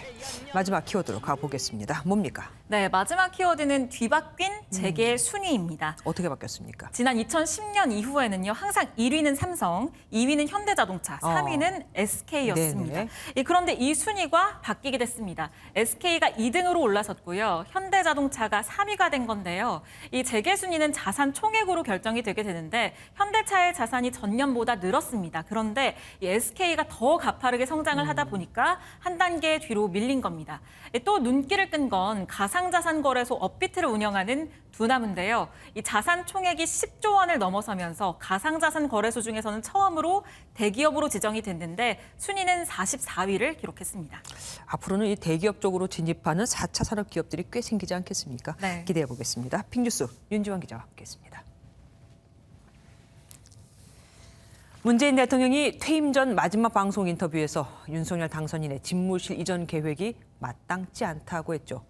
마지막 키워드로 가보겠습니다. 뭡니까? 네, 마지막 키워드는 뒤바뀐 재계 순위입니다. 어떻게 바뀌었습니까? 지난 2010년 이후에는요, 항상 1위는 삼성, 2위는 현대자동차, 3위는 SK였습니다. 네네. 그런데 이 순위가 바뀌게 됐습니다. SK가 2등으로 올라섰고요. 현대자동차가 3위가 된 건데요. 이 재계 순위는 자산 총액으로 결정이 되게 되는데 현대차의 자산이 전년보다 늘었습니다. 그런데 이 SK가 더 가파르게 성장을 하다 보니까 한 단계 뒤로 밀린 겁니다. 또 눈길을 끈 건 가상자산 거래소 업비트를 운영하는 두나무인데요. 이 자산 총액이 10조 원을 넘어서면서 가상자산 거래소 중에서는 처음으로 대기업으로 지정이 됐는데 순위는 44위를 기록했습니다. 앞으로는 이 대기업 쪽으로 진입하는 4차 산업 기업들이 꽤 생기지 않겠습니까? 네. 기대해 보겠습니다. 핑뉴스 윤지원 기자와 함께했습니다. 문재인 대통령이 퇴임 전 마지막 방송 인터뷰에서 윤석열 당선인의 집무실 이전 계획이 마땅치 않다고 했죠.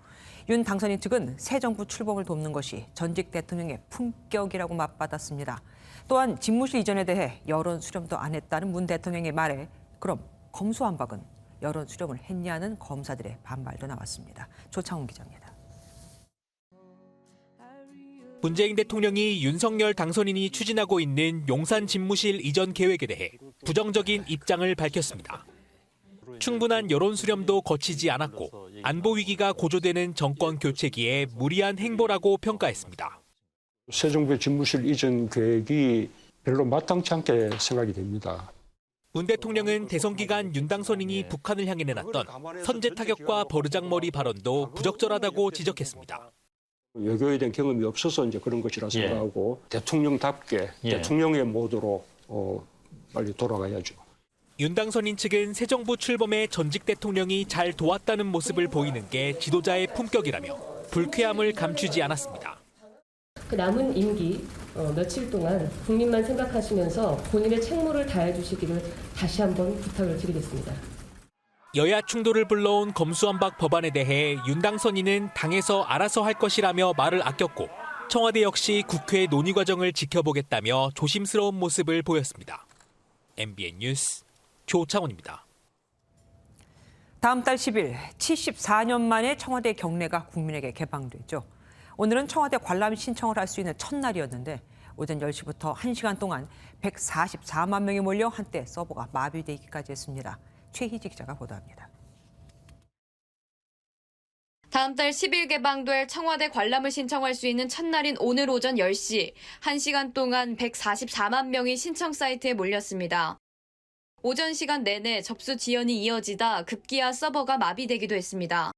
윤 당선인 측은 새 정부 출범을 돕는 것이 전직 대통령의 품격이라고 맞받았습니다. 또한 집무실 이전에 대해 여론 수렴도 안 했다는 문 대통령의 말에 그럼 검수완박은 여론 수렴을 했냐는 검사들의 반발도 나왔습니다. 조창훈 기자입니다. 문재인 대통령이 윤석열 당선인이 추진하고 있는 용산 집무실 이전 계획에 대해 부정적인 입장을 밝혔습니다. 충분한 여론 수렴도 거치지 않았고 안보 위기가 고조되는 정권 교체기에 무리한 행보라고 평가했습니다. 새 정부의 집무실 이전 계획이 별로 마땅치 않게 생각이 됩니다. 문 대통령은 대선 기간 윤 당선인이 북한을 향해 내놨던 선제 타격과 버르장머리 발언도 부적절하다고 지적했습니다. 외교에 대한 경험이 없어서 이제 그런 것이라 생각하고 대통령답게 대통령의 모드로 빨리 돌아가야죠. 윤 당선인 측은 새 정부 출범에 전직 대통령이 잘 도왔다는 모습을 보이는 게 지도자의 품격이라며 불쾌함을 감추지 않았습니다. 그 남은 임기 며칠 동안 국민만 생각하시면서 본인의 책무를 다해 주시기를 다시 한번 부탁을 드리겠습니다. 여야 충돌을 불러온 검수완박 법안에 대해 윤당선인은 당에서 알아서 할 것이라며 말을 아꼈고 청와대 역시 국회 논의 과정을 지켜보겠다며 조심스러운 모습을 보였습니다. MBN 뉴스 조창훈입니다. 다음 달 10일 74년 만에 청와대 경내가 국민에게 개방되죠. 오늘은 청와대 관람 신청을 할 수 있는 첫날이었는데 오전 10시부터 1시간 동안 144만 명이 몰려 한때 서버가 마비되기까지 했습니다. 최희지 기자가 보도합니다. 다음 달 10일 개방될 청와대 관람을 신청할 수 있는 첫날인 오늘 오전 10시, 1시간 동안 144만 명이 신청 사이트에 몰렸습니다. 오전 시간 내내 접수 지연이 이어지다 급기야 서버가 마비되기도 했습니다.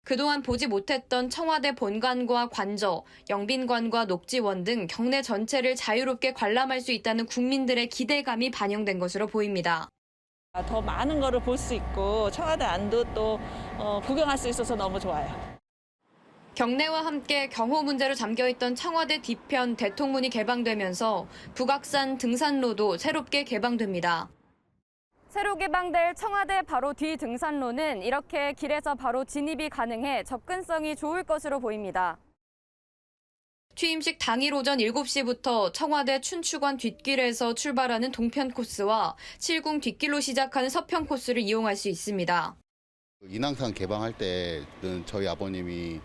그동안 보지 못했던 청와대 본관과 관저, 영빈관과 녹지원 등 경내 전체를 자유롭게 관람할 수 있다는 국민들의 기대감이 반영된 것으로 보입니다. 더 많은 거를 볼 수 있고 청와대 안도 또 구경할 수 있어서 너무 좋아요. 경내와 함께 경호 문제로 잠겨있던 청와대 뒤편 대통문이 개방되면서 북악산 등산로도 새롭게 개방됩니다. 새로 개방될 청와대 바로 뒤 등산로는 이렇게 길에서 바로 진입이 가능해 접근성이 좋을 것으로 보입니다. 취임식 당일 오전 7시부터 청와대 춘추관 뒷길에서 출발하는 동편 코스와 칠궁 뒷길로 시작하는 서편 코스를 이용할 수 있습니다. 인왕산 개방할 때는 저희 아버님이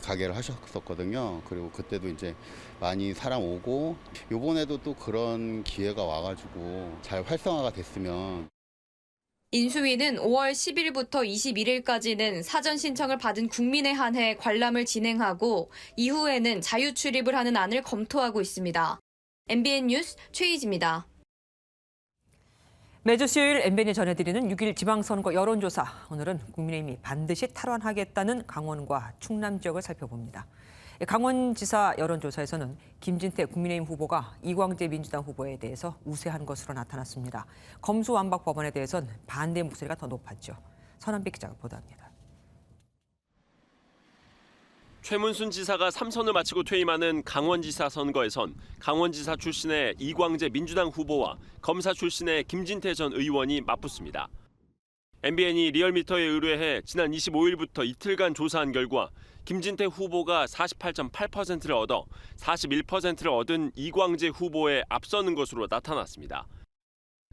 가게를 하셨었거든요. 그리고 그때도 이제 많이 사람 오고 이번에도 또 그런 기회가 와가지고 잘 활성화가 됐으면. 인수위는 5월 10일부터 21일까지는 사전 신청을 받은 국민에 한해 관람을 진행하고 이후에는 자유 출입을 하는 안을 검토하고 있습니다. MBN 뉴스 최희지입니다. 매주 수요일 MBN이 전해드리는 6.1 지방선거 여론조사. 오늘은 국민의힘이 반드시 탈환하겠다는 강원과 충남 지역을 살펴봅니다. 강원지사 여론조사에서는 김진태 국민의힘 후보가 이광재 민주당 후보에 대해서 우세한 것으로 나타났습니다. 검수완박 법안에 대해서는 반대 목소리가 더 높았죠. 선한빛 기자가 보도합니다. 최문순 지사가 3선을 마치고 퇴임하는 강원지사 선거에선 강원지사 출신의 이광재 민주당 후보와 검사 출신의 김진태 전 의원이 맞붙습니다. MBN이 리얼미터에 의뢰해 지난 25일부터 이틀간 조사한 결과 김진태 후보가 48.8%를 얻어 41%를 얻은 이광재 후보에 앞서는 것으로 나타났습니다.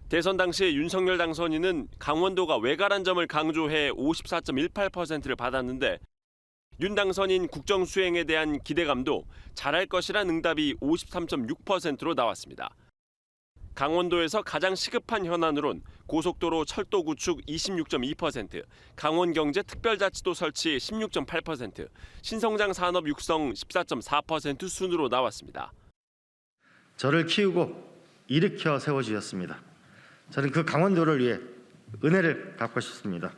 대선 당시 윤석열 당선인은 강원도가 외가란 점을 강조해 54.18%를 받았는데 윤 당선인 국정 수행에 대한 기대감도 잘할 것이란 응답이 53.6%로 나왔습니다. 강원도에서 가장 시급한 현안으로는 고속도로 철도 구축 26.2%, 강원경제특별자치도 설치 16.8%, 신성장 산업 육성 14.4% 순으로 나왔습니다. 저를 키우고 일으켜 세워주셨습니다. 저는 그 강원도를 위해 은혜를 갚고 싶습니다.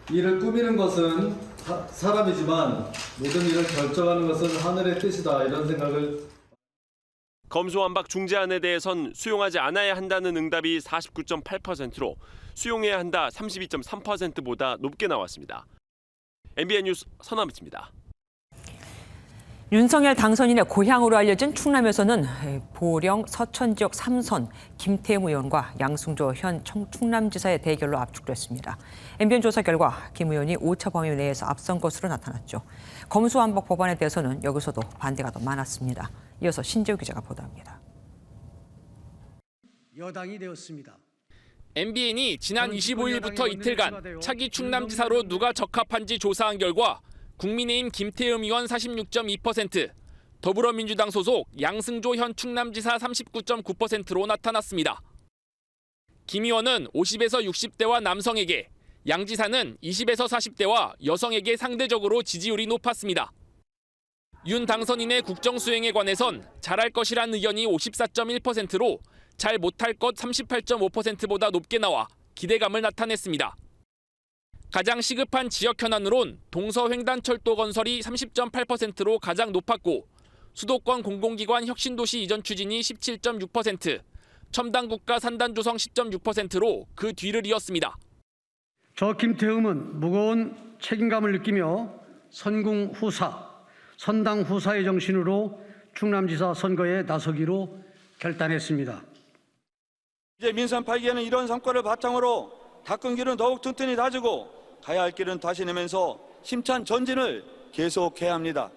일을 꾸미는 것은 사람이지만 모든 일을 결정하는 것은 하늘의 뜻이다, 이런 생각을. 검수완박 중재안에 대해선 수용하지 않아야 한다는 응답이 49.8%로 수용해야 한다 32.3%보다 높게 나왔습니다. MBN 뉴스 선한빛입니다. 윤석열 당선인의 고향으로 알려진 충남에서는 보령 서천 지역 3선 김태흠 의원과 양승조 현 충남지사의 대결로 압축됐습니다. MBN 조사 결과 김 의원이 오차 범위 내에서 앞선 것으로 나타났죠. 검수완박 법안에 대해서는 여기서도 반대가 더 많았습니다. 이어서 신재우 기자가 보도합니다. 여당이 되었습니다. MBN이 지난 25일부터 이틀간 차기 충남지사로 누가 적합한지 조사한 결과 국민의힘 김태흠 의원 46.2%, 더불어민주당 소속 양승조 현 충남지사 39.9%로 나타났습니다. 김 의원은 50에서 60대와 남성에게, 양 지사는 20에서 40대와 여성에게 상대적으로 지지율이 높았습니다. 윤 당선인의 국정 수행에 관해선 잘할 것이란 의견이 54.1%로 잘 못할 것 38.5%보다 높게 나와 기대감을 나타냈습니다. 가장 시급한 지역 현안으론 동서횡단철도 건설이 30.8%로 가장 높았고 수도권 공공기관 혁신도시 이전 추진이 17.6%, 첨단국가 산단조성 10.6%로 그 뒤를 이었습니다. 저 김태흠은 무거운 책임감을 느끼며 선궁후사, 선당 후사의 정신으로 충남지사 선거에 나서기로 결단했습니다. 이제 민선 8기에는 이런 성과를 바탕으로 닦은 길은 더욱 튼튼히 다지고 가야 할 길은 다시 내면서 힘찬 전진을 계속해야 합니다.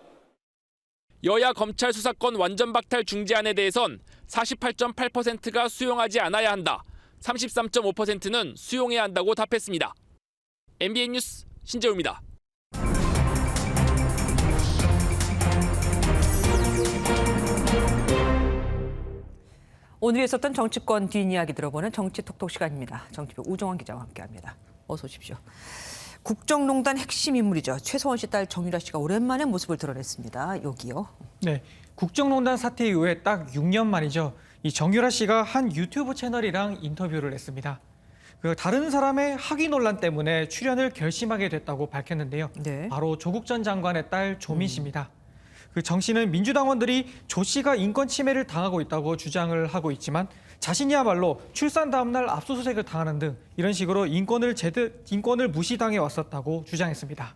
여야 검찰 수사권 완전 박탈 중재안에 대해선 48.8%가 수용하지 않아야 한다. 33.5%는 수용해야 한다고 답했습니다. MBN 뉴스 신재우입니다. 오늘 있었던 정치권 뒷이야기 들어보는 정치톡톡 시간입니다. 정치부 우정원 기자와 함께합니다. 어서 오십시오. 국정농단 핵심 인물이죠. 최서원 씨 딸 정유라 씨가 오랜만에 모습을 드러냈습니다. 여기요. 네, 국정농단 사태 이후에 딱 6년 만이죠. 이 정유라 씨가 한 유튜브 채널이랑 인터뷰를 했습니다. 다른 사람의 학위 논란 때문에 출연을 결심하게 됐다고 밝혔는데요. 네. 바로 조국 전 장관의 딸 조민 씨입니다. 정 씨는 민주당원들이 조 씨가 인권 침해를 당하고 있다고 주장을 하고 있지만 자신이야말로 출산 다음 날 압수수색을 당하는 등 이런 식으로 인권을 무시당해 왔었다고 주장했습니다.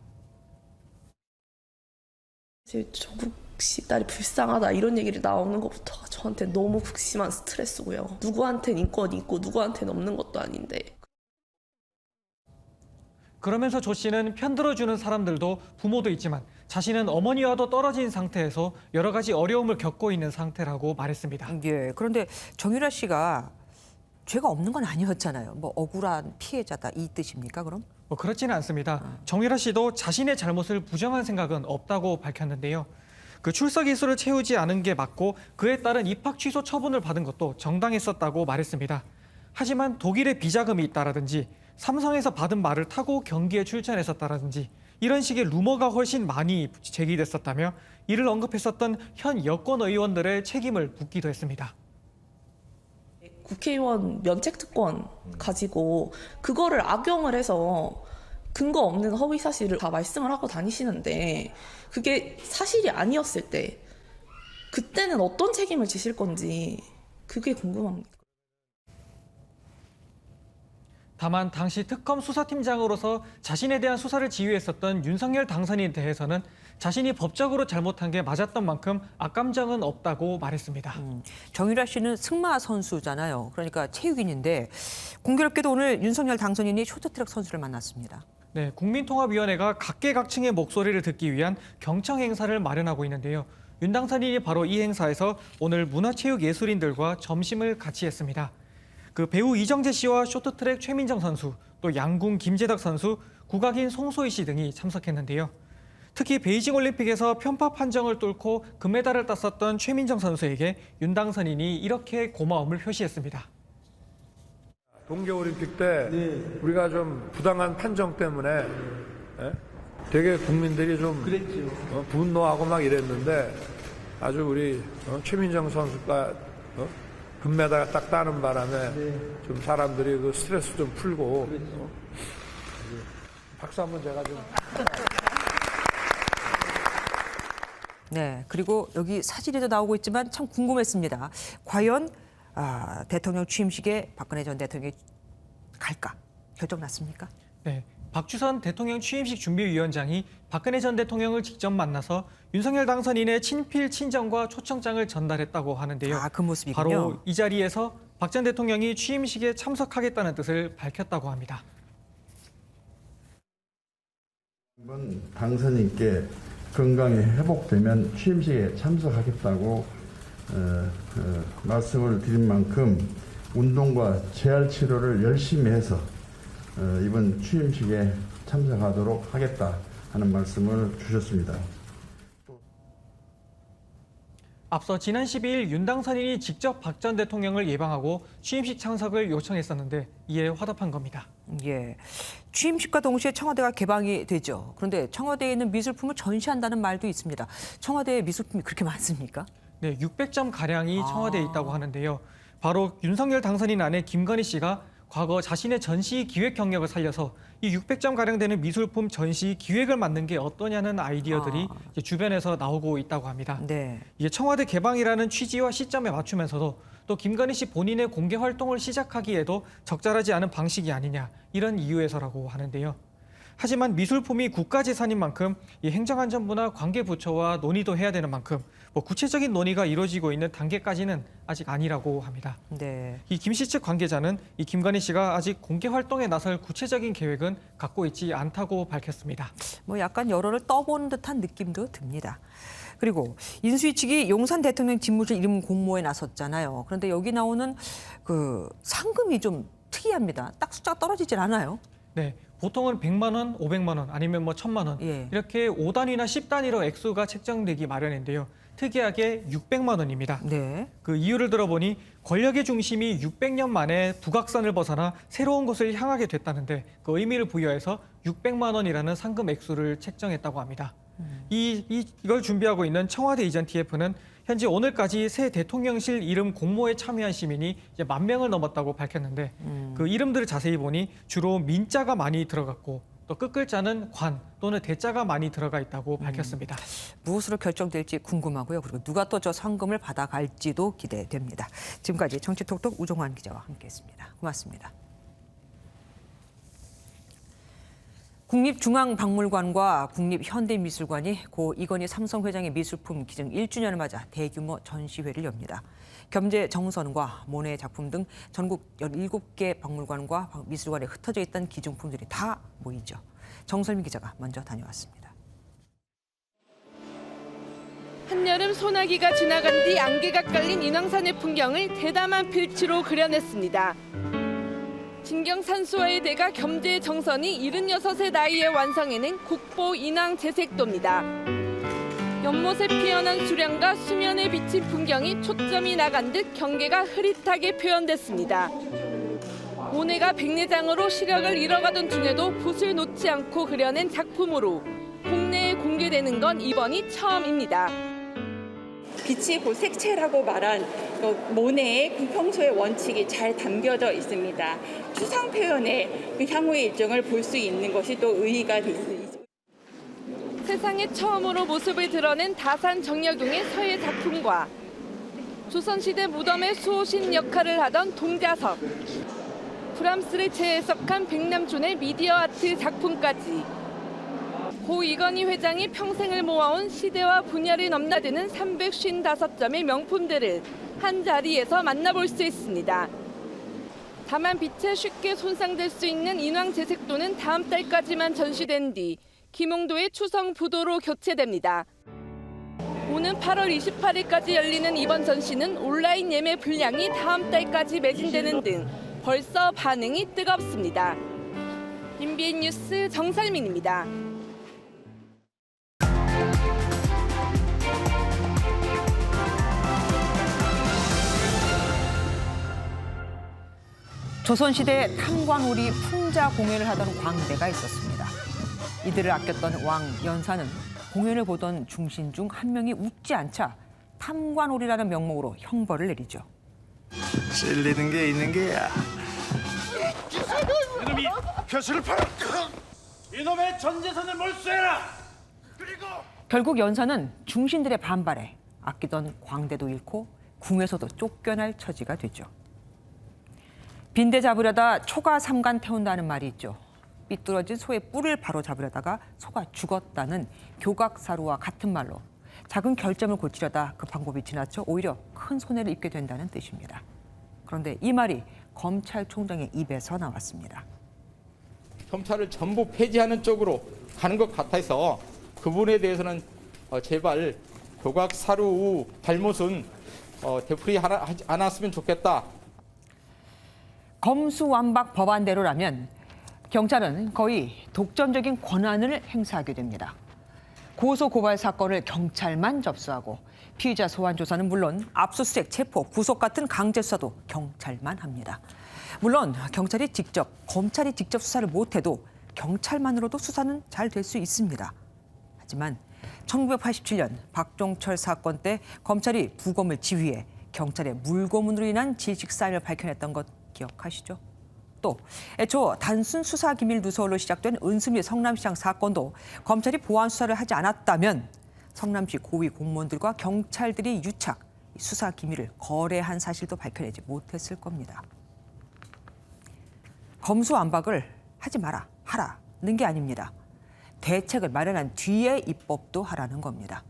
조국 씨 딸이 불쌍하다 이런 얘기를 나오는 것부터가 저한테 너무 극심한 스트레스고요. 누구한테는 인권이 있고 누구한테는 없는 것도 아닌데. 그러면서 조 씨는 편들어주는 사람들도 부모도 있지만 자신은 어머니와도 떨어진 상태에서 여러 가지 어려움을 겪고 있는 상태라고 말했습니다. 예, 그런데 정유라 씨가 죄가 없는 건 아니었잖아요. 뭐 억울한 피해자다 이 뜻입니까 그럼? 그렇지는 않습니다. 정유라 씨도 자신의 잘못을 부정한 생각은 없다고 밝혔는데요. 출석 일수를 채우지 않은 게 맞고 그에 따른 입학 취소 처분을 받은 것도 정당했었다고 말했습니다. 하지만 독일에 비자금이 있다라든지 삼성에서 받은 말을 타고 경기에 출전했었다라든지 이런 식의 루머가 훨씬 많이 제기됐었다며 이를 언급했었던 현 여권 의원들의 책임을 묻기도 했습니다. 국회의원 면책특권 가지고 그거를 악용을 해서 근거 없는 허위 사실을 다 말씀을 하고 다니시는데 그게 사실이 아니었을 때 그때는 어떤 책임을 지실 건지 그게 궁금합니다. 다만 당시 특검 수사팀장으로서 자신에 대한 수사를 지휘했었던 윤석열 당선인에 대해서는 자신이 법적으로 잘못한 게 맞았던 만큼 악감정은 없다고 말했습니다. 정유라 씨는 승마 선수잖아요. 그러니까 체육인인데 공교롭게도 오늘 윤석열 당선인이 쇼트트랙 선수를 만났습니다. 네, 국민통합위원회가 각계각층의 목소리를 듣기 위한 경청 행사를 마련하고 있는데요. 윤 당선인이 바로 이 행사에서 오늘 문화체육예술인들과 점심을 같이 했습니다. 배우 이정재 씨와 쇼트트랙 최민정 선수, 또 양궁 김재덕 선수, 국악인 송소희 씨 등이 참석했는데요. 특히 베이징 올림픽에서 편파 판정을 뚫고 금메달을 땄었던 최민정 선수에게 윤 당선인이 이렇게 고마움을 표시했습니다. 동계올림픽 때 우리가 좀 부당한 판정 때문에 되게 국민들이 좀 분노하고 막 이랬는데 아주 우리 최민정 선수가 금메달 딱 따는 바람에 좀 사람들이 그 스트레스 좀 풀고 박수 한번 제가 좀. 네, 그리고 여기 사진에도 나오고 있지만 참 궁금했습니다. 과연 대통령 취임식에 박근혜 전 대통령이 갈까? 결정 났습니까? 네, 박주선 대통령 취임식 준비위원장이 박근혜 전 대통령을 직접 만나서 윤석열 당선인의 친필 친정과 초청장을 전달했다고 하는데요. 그 모습이군요. 바로 이 자리에서 박 전 대통령이 취임식에 참석하겠다는 뜻을 밝혔다고 합니다. 이번 당선인께 건강이 회복되면 취임식에 참석하겠다고 말씀을 드린 만큼 운동과 재활 치료를 열심히 해서 이번 취임식에 참석하도록 하겠다 하는 말씀을 주셨습니다. 앞서 지난 12일 윤 당선인이 직접 박 전 대통령을 예방하고 취임식 참석을 요청했었는데 이에 화답한 겁니다. 예, 취임식과 동시에 청와대가 개방이 되죠. 그런데 청와대에 있는 미술품을 전시한다는 말도 있습니다. 청와대에 미술품이 그렇게 많습니까? 네, 600점 가량이 청와대에 있다고 하는데요. 바로 윤석열 당선인 아내 김건희 씨가 과거 자신의 전시 기획 경력을 살려서 이 600점 가량 되는 미술품 전시 기획을 맡는 게 어떠냐는 아이디어들이 이제 주변에서 나오고 있다고 합니다. 네. 이게 청와대 개방이라는 취지와 시점에 맞추면서도 또 김건희 씨 본인의 공개 활동을 시작하기에도 적절하지 않은 방식이 아니냐 이런 이유에서라고 하는데요. 하지만 미술품이 국가재산인 만큼 이 행정안전부나 관계부처와 논의도 해야 되는 만큼 구체적인 논의가 이루어지고 있는 단계까지는 아직 아니라고 합니다. 네. 이 김 씨 측 관계자는 이 김건희 씨가 아직 공개 활동에 나설 구체적인 계획은 갖고 있지 않다고 밝혔습니다. 약간 여론을 떠보는 듯한 느낌도 듭니다. 그리고 인수위 측이 용산 대통령 집무실 이름 공모에 나섰잖아요. 그런데 여기 나오는 그 상금이 좀 특이합니다. 딱 숫자가 떨어지질 않아요. 네, 보통은 100만 원, 500만 원, 아니면 1000만 원 이렇게 5단위나 10단위로 액수가 책정되기 마련인데요. 특이하게 600만 원입니다. 네. 그 이유를 들어보니 권력의 중심이 600년 만에 북악산을 벗어나 새로운 곳을 향하게 됐다는데 그 의미를 부여해서 600만 원이라는 상금 액수를 책정했다고 합니다. 이걸 준비하고 있는 청와대 이전 TF는 현재 오늘까지 새 대통령실 이름 공모에 참여한 시민이 이제 10,000명을 넘었다고 밝혔는데 그 이름들을 자세히 보니 주로 민자가 많이 들어갔고 또 끝글자는 관 또는 대자가 많이 들어가 있다고 밝혔습니다. 무엇으로 결정될지 궁금하고요. 그리고 누가 또 저 상금을 받아갈지도 기대됩니다. 지금까지 정치톡톡 우종환 기자와 함께했습니다. 고맙습니다. 국립중앙박물관과 국립현대미술관이 고 이건희 삼성회장의 미술품 기증 1주년을 맞아 대규모 전시회를 엽니다. 겸재 정선과 모네의 작품 등 전국 17개 박물관과 미술관에 흩어져 있던 기증품들이 다 모이죠. 정설민 기자가 먼저 다녀왔습니다. 한여름 소나기가 지나간 뒤 안개가 깔린 인왕산의 풍경을 대담한 필치로 그려냈습니다. 진경산수화의 대가 겸재 정선이 76의 나이에 완성해낸 국보 인왕 재색도입니다. 연못에 피어난 수량과 수면에 비친 풍경이 초점이 나간 듯 경계가 흐릿하게 표현됐습니다. 모네가 백내장으로 시력을 잃어가던 중에도 붓을 놓지 않고 그려낸 작품으로 국내에 공개되는 건 이번이 처음입니다. 빛이 곧 색채라고 말한 모네의 평소의 원칙이 잘 담겨져 있습니다. 추상 표현의 향후의 일정을 볼 수 있는 것이 또 의의가 있습니다. 세상에 처음으로 모습을 드러낸 다산 정약용의 서예 작품과 조선시대 무덤의 수호신 역할을 하던 동자석, 브람스를 재해석한 백남준의 미디어 아트 작품까지 고 이건희 회장이 평생을 모아온 시대와 분야를 넘나드는 355점의 명품들을 한 자리에서 만나볼 수 있습니다. 다만 빛에 쉽게 손상될 수 있는 인왕 재색도는 다음 달까지만 전시된 뒤 김홍도의 추성 부도로 교체됩니다. 오는 8월 28일까지 열리는 이번 전시는 온라인 예매 분량이 다음 달까지 매진되는 등 벌써 반응이 뜨겁습니다. MBN 뉴스 정설민입니다. 조선시대에 탐관오리 풍자 공연을 하던 광대가 있었습니다. 이들을 아꼈던 왕 연사는 공연을 보던 중신 중 한 명이 웃지 않자 탐관오리라는 명목으로 형벌을 내리죠. 찔리는 게 있는 게야. 이놈이 표시를 팔아! 이놈의 전재산을 몰수해라! 그리고 결국 연사는 중신들의 반발에 아끼던 광대도 잃고 궁에서도 쫓겨날 처지가 되죠. 빈대 잡으려다 초가 삼간 태운다는 말이 있죠. 삐뚤어진 소의 뿔을 바로 잡으려다가 소가 죽었다는 교각사루와 같은 말로 작은 결점을 고치려다 그 방법이 지나쳐 오히려 큰 손해를 입게 된다는 뜻입니다. 그런데 이 말이 검찰총장의 입에서 나왔습니다. 검찰을 전부 폐지하는 쪽으로 가는 것 같아서 그 부분에 대해서는 제발 교각사루 잘못은 되풀이 안 왔으면 좋겠다. 검수완박 법안대로라면 경찰은 거의 독점적인 권한을 행사하게 됩니다. 고소고발 사건을 경찰만 접수하고 피의자 소환 조사는 물론 압수수색, 체포, 구속 같은 강제 수사도 경찰만 합니다. 물론 검찰이 직접 수사를 못해도 경찰만으로도 수사는 잘 될 수 있습니다. 하지만 1987년 박종철 사건 때 검찰이 부검을 지휘해 경찰의 물고문으로 인한 질식사안을 밝혀냈던 것 기억하시죠? 또 애초 단순 수사기밀 누설로 시작된 은수미 성남시장 사건도 검찰이 보안 수사를 하지 않았다면 성남시 고위 공무원들과 경찰들이 유착, 수사기밀을 거래한 사실도 밝혀내지 못했을 겁니다. 검수완박을 하지 마라, 하라, 는 게 아닙니다. 대책을 마련한 뒤에 입법도 하라는 겁니다.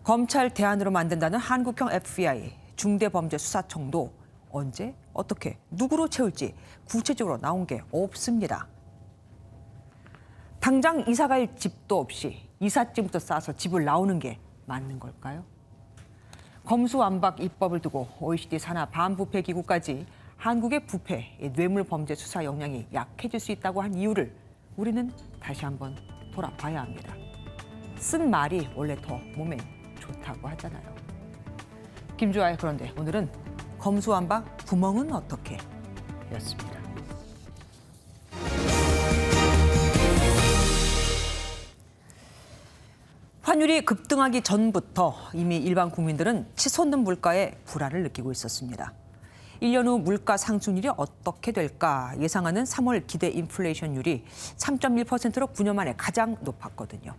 검찰 대안으로 만든다는 한국형 FBI, 중대범죄수사청도 언제, 어떻게, 누구로 채울지 구체적으로 나온 게 없습니다. 당장 이사 갈 집도 없이 이삿짐부터 싸서 집을 나오는 게 맞는 걸까요? 검수완박 입법을 두고 OECD 산하 반부패 기구까지 한국의 부패, 뇌물 범죄 수사 역량이 약해질 수 있다고 한 이유를 우리는 다시 한번 돌아봐야 합니다. 쓴 말이 원래 더 몸에 좋다고 하잖아요. 김주아의 그런데 오늘은 검수완박 구멍은 어떻게? 였습니다. 환율이 급등하기 전부터 이미 일반 국민들은 치솟는 물가에 불안을 느끼고 있었습니다. 1년 후 물가 상승률이 어떻게 될까 예상하는 3월 기대 인플레이션율이 3.1%로 9년 만에 가장 높았거든요.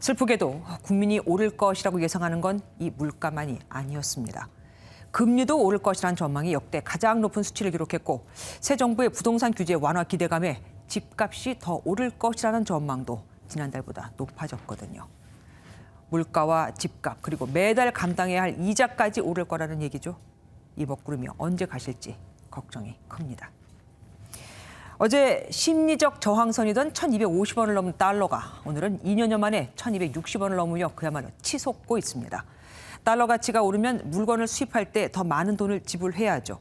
슬프게도 국민이 오를 것이라고 예상하는 건 이 물가만이 아니었습니다. 금리도 오를 것이라는 전망이 역대 가장 높은 수치를 기록했고 새 정부의 부동산 규제 완화 기대감에 집값이 더 오를 것이라는 전망도 지난달보다 높아졌거든요. 물가와 집값 그리고 매달 감당해야 할 이자까지 오를 거라는 얘기죠. 이 먹구름이 언제 가실지 걱정이 큽니다. 어제 심리적 저항선이던 1,250원을 넘은 달러가 오늘은 2년여 만에 1,260원을 넘으며 그야말로 치솟고 있습니다. 달러 가치가 오르면 물건을 수입할 때 더 많은 돈을 지불해야죠.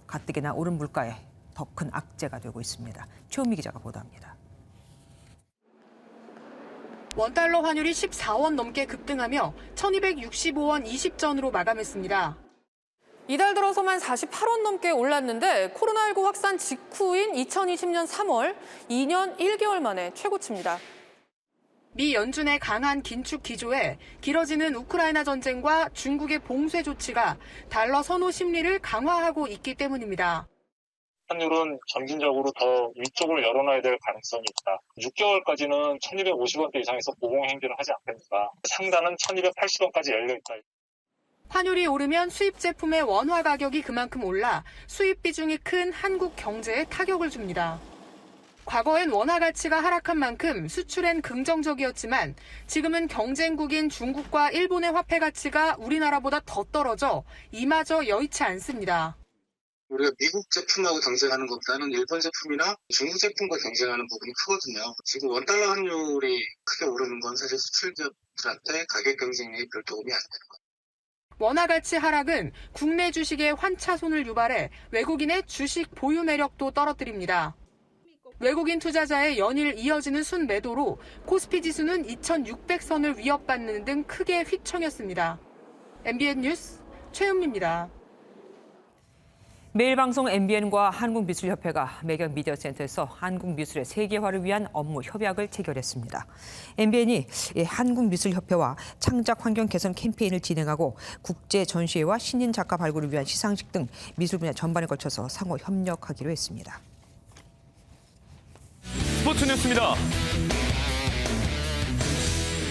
가뜩이나 오른 물가에 더 큰 악재가 되고 있습니다. 최은미 기자가 보도합니다. 원달러 환율이 14원 넘게 급등하며 1,265원 20전으로 마감했습니다. 이달 들어서만 48원 넘게 올랐는데 코로나19 확산 직후인 2020년 3월, 2년 1개월 만에 최고치입니다. 미 연준의 강한 긴축 기조에 길어지는 우크라이나 전쟁과 중국의 봉쇄 조치가 달러 선호 심리를 강화하고 있기 때문입니다. 환율은 점진적으로 더 위쪽으로 열어놔야 될 가능성이 있다. 6개월까지는 1,250원대 이상에서 보공행진을 하지 않겠는가. 상단은 1,280원까지 열려있다. 환율이 오르면 수입 제품의 원화 가격이 그만큼 올라 수입 비중이 큰 한국 경제에 타격을 줍니다. 과거엔 원화 가치가 하락한 만큼 수출엔 긍정적이었지만 지금은 경쟁국인 중국과 일본의 화폐 가치가 우리나라보다 더 떨어져 이마저 여의치 않습니다. 우리가 미국 제품하고 경쟁하는 것보다는 일본 제품이나 중국 제품과 경쟁하는 부분이 크거든요. 지금 원달러 환율이 크게 오르는 건 사실 수출기업들한테 가격 경쟁에 별 도움이 안 되는 거예요. 원화 가치 하락은 국내 주식의 환차손을 유발해 외국인의 주식 보유 매력도 떨어뜨립니다. 외국인 투자자의 연일 이어지는 순매도로 코스피 지수는 2,600선을 위협받는 등 크게 휘청였습니다. MBN 뉴스 최은미입니다. 매일 방송 MBN과 한국미술협회가 매경 미디어센터에서 한국미술의 세계화를 위한 업무 협약을 체결했습니다. MBN이 한국미술협회와 창작 환경 개선 캠페인을 진행하고 국제 전시회와 신인 작가 발굴을 위한 시상식 등 미술 분야 전반에 걸쳐서 상호 협력하기로 했습니다. 스포츠 뉴스입니다.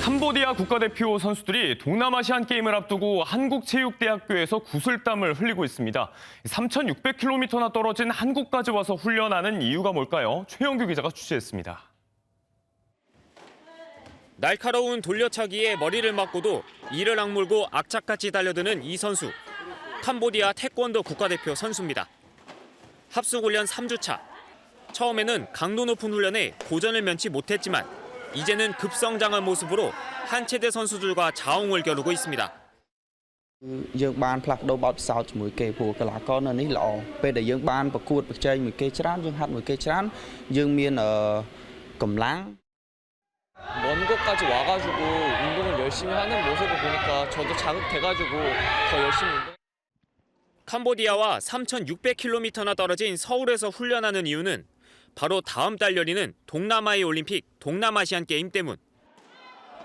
캄보디아 국가대표 선수들이 동남아시안 게임을 앞두고 한국체육대학교에서 구슬땀을 흘리고 있습니다. 3,600km나 떨어진 한국까지 와서 훈련하는 이유가 뭘까요? 최영규 기자가 취재했습니다. 날카로운 돌려차기에 머리를 맞고도 이를 악물고 악착같이 달려드는 이 선수. 캄보디아 태권도 국가대표 선수입니다. 합숙훈련 3주차. 처음에는 강도 높은 훈련에 고전을 면치 못했지만 이제는 급성장한 모습으로 한 체대 선수들과 자웅을 겨루고 있습니다. យើងបានផ្លាស់ប្ដូរបទពិសោធន៍ជាមួយគេព្រោះកីឡាករនៅនេះល្អពេលដែលយើងបានប្រកួតប្រជែងមួយគេច្រើនយើងហាត់មួយគេច្រើនយើងមានកម្លាំង 먼 곳까지 와가지고 운동을 열심히 하는 모습을 보니까 저도 자극돼가지고 더 열심히 운동. 캄보디아와 3,600km나 떨어진 서울에서 훈련하는 이유는 바로 다음 달 열리는 동남아의 올림픽 동남아시안 게임 때문.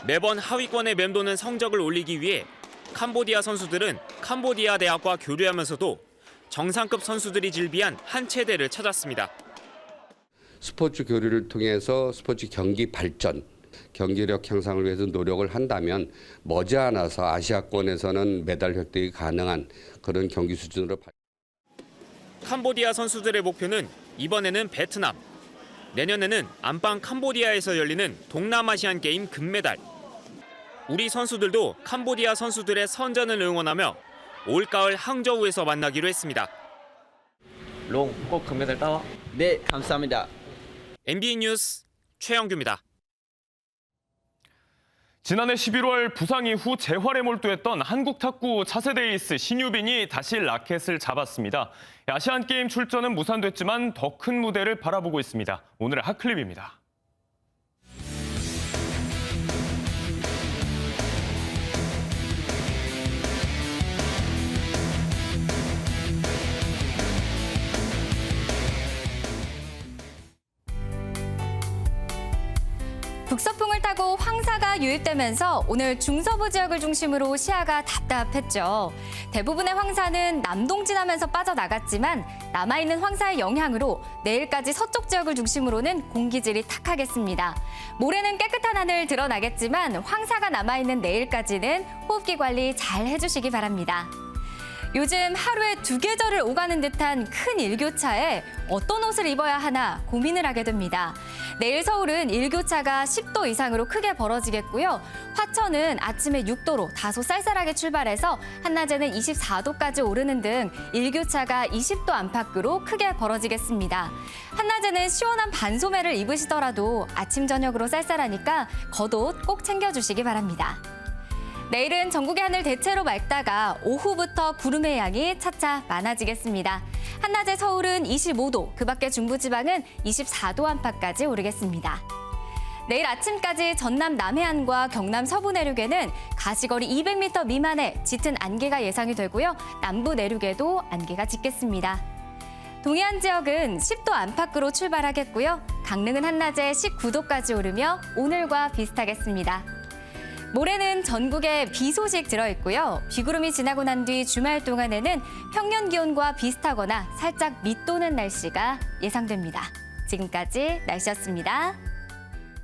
매번 하위권에 맴도는 성적을 올리기 위해 캄보디아 선수들은 캄보디아 대학과 교류하면서도 정상급 선수들이 즐비한 한 체대를 찾았습니다. 스포츠 교류를 통해서 스포츠 경기 발전, 경기력 향상을 위해서 노력을 한다면 머지않아서 아시아권에서는 메달 획득이 가능한 그런 경기 수준으로. 캄보디아 선수들의 목표는 이번에는 베트남. 내년에는 안방 캄보디아에서 열리는 동남아시안 게임 금메달. 우리 선수들도 캄보디아 선수들의 선전을 응원하며 올가을 항저우에서 만나기로 했습니다. 롱, 꼭 금메달 따와. 네, 감사합니다. MBN 뉴스 최영규입니다. 지난해 11월 부상 이후 재활에 몰두했던 한국 탁구 차세대 에이스 신유빈이 다시 라켓을 잡았습니다. 아시안게임 출전은 무산됐지만 더 큰 무대를 바라보고 있습니다. 오늘의 핫클립입니다. 북서풍을 타고 황사가 유입되면서 오늘 중서부 지역을 중심으로 시야가 답답했죠. 대부분의 황사는 남동 지나면서 빠져나갔지만 남아있는 황사의 영향으로 내일까지 서쪽 지역을 중심으로는 공기질이 탁하겠습니다. 모레는 깨끗한 하늘 드러나겠지만 황사가 남아있는 내일까지는 호흡기 관리 잘 해주시기 바랍니다. 요즘 하루에 2계절을 오가는 듯한 큰 일교차에 어떤 옷을 입어야 하나 고민을 하게 됩니다. 내일 서울은 일교차가 10도 이상으로 크게 벌어지겠고요. 화천은 아침에 6도로 다소 쌀쌀하게 출발해서 한낮에는 24도까지 오르는 등 일교차가 20도 안팎으로 크게 벌어지겠습니다. 한낮에는 시원한 반소매를 입으시더라도 아침 저녁으로 쌀쌀하니까 겉옷 꼭 챙겨주시기 바랍니다. 내일은 전국의 하늘 대체로 맑다가 오후부터 구름의 양이 차차 많아지겠습니다. 한낮에 서울은 25도, 그 밖에 중부지방은 24도 안팎까지 오르겠습니다. 내일 아침까지 전남 남해안과 경남 서부 내륙에는 가시거리 200m 미만의 짙은 안개가 예상이 되고요. 남부 내륙에도 안개가 짙겠습니다. 동해안 지역은 10도 안팎으로 출발하겠고요. 강릉은 한낮에 19도까지 오르며 오늘과 비슷하겠습니다. 모레는 전국에 비 소식 들어있고요. 비구름이 지나고 난 뒤 주말 동안에는 평년 기온과 비슷하거나 살짝 밑도는 날씨가 예상됩니다. 지금까지 날씨였습니다.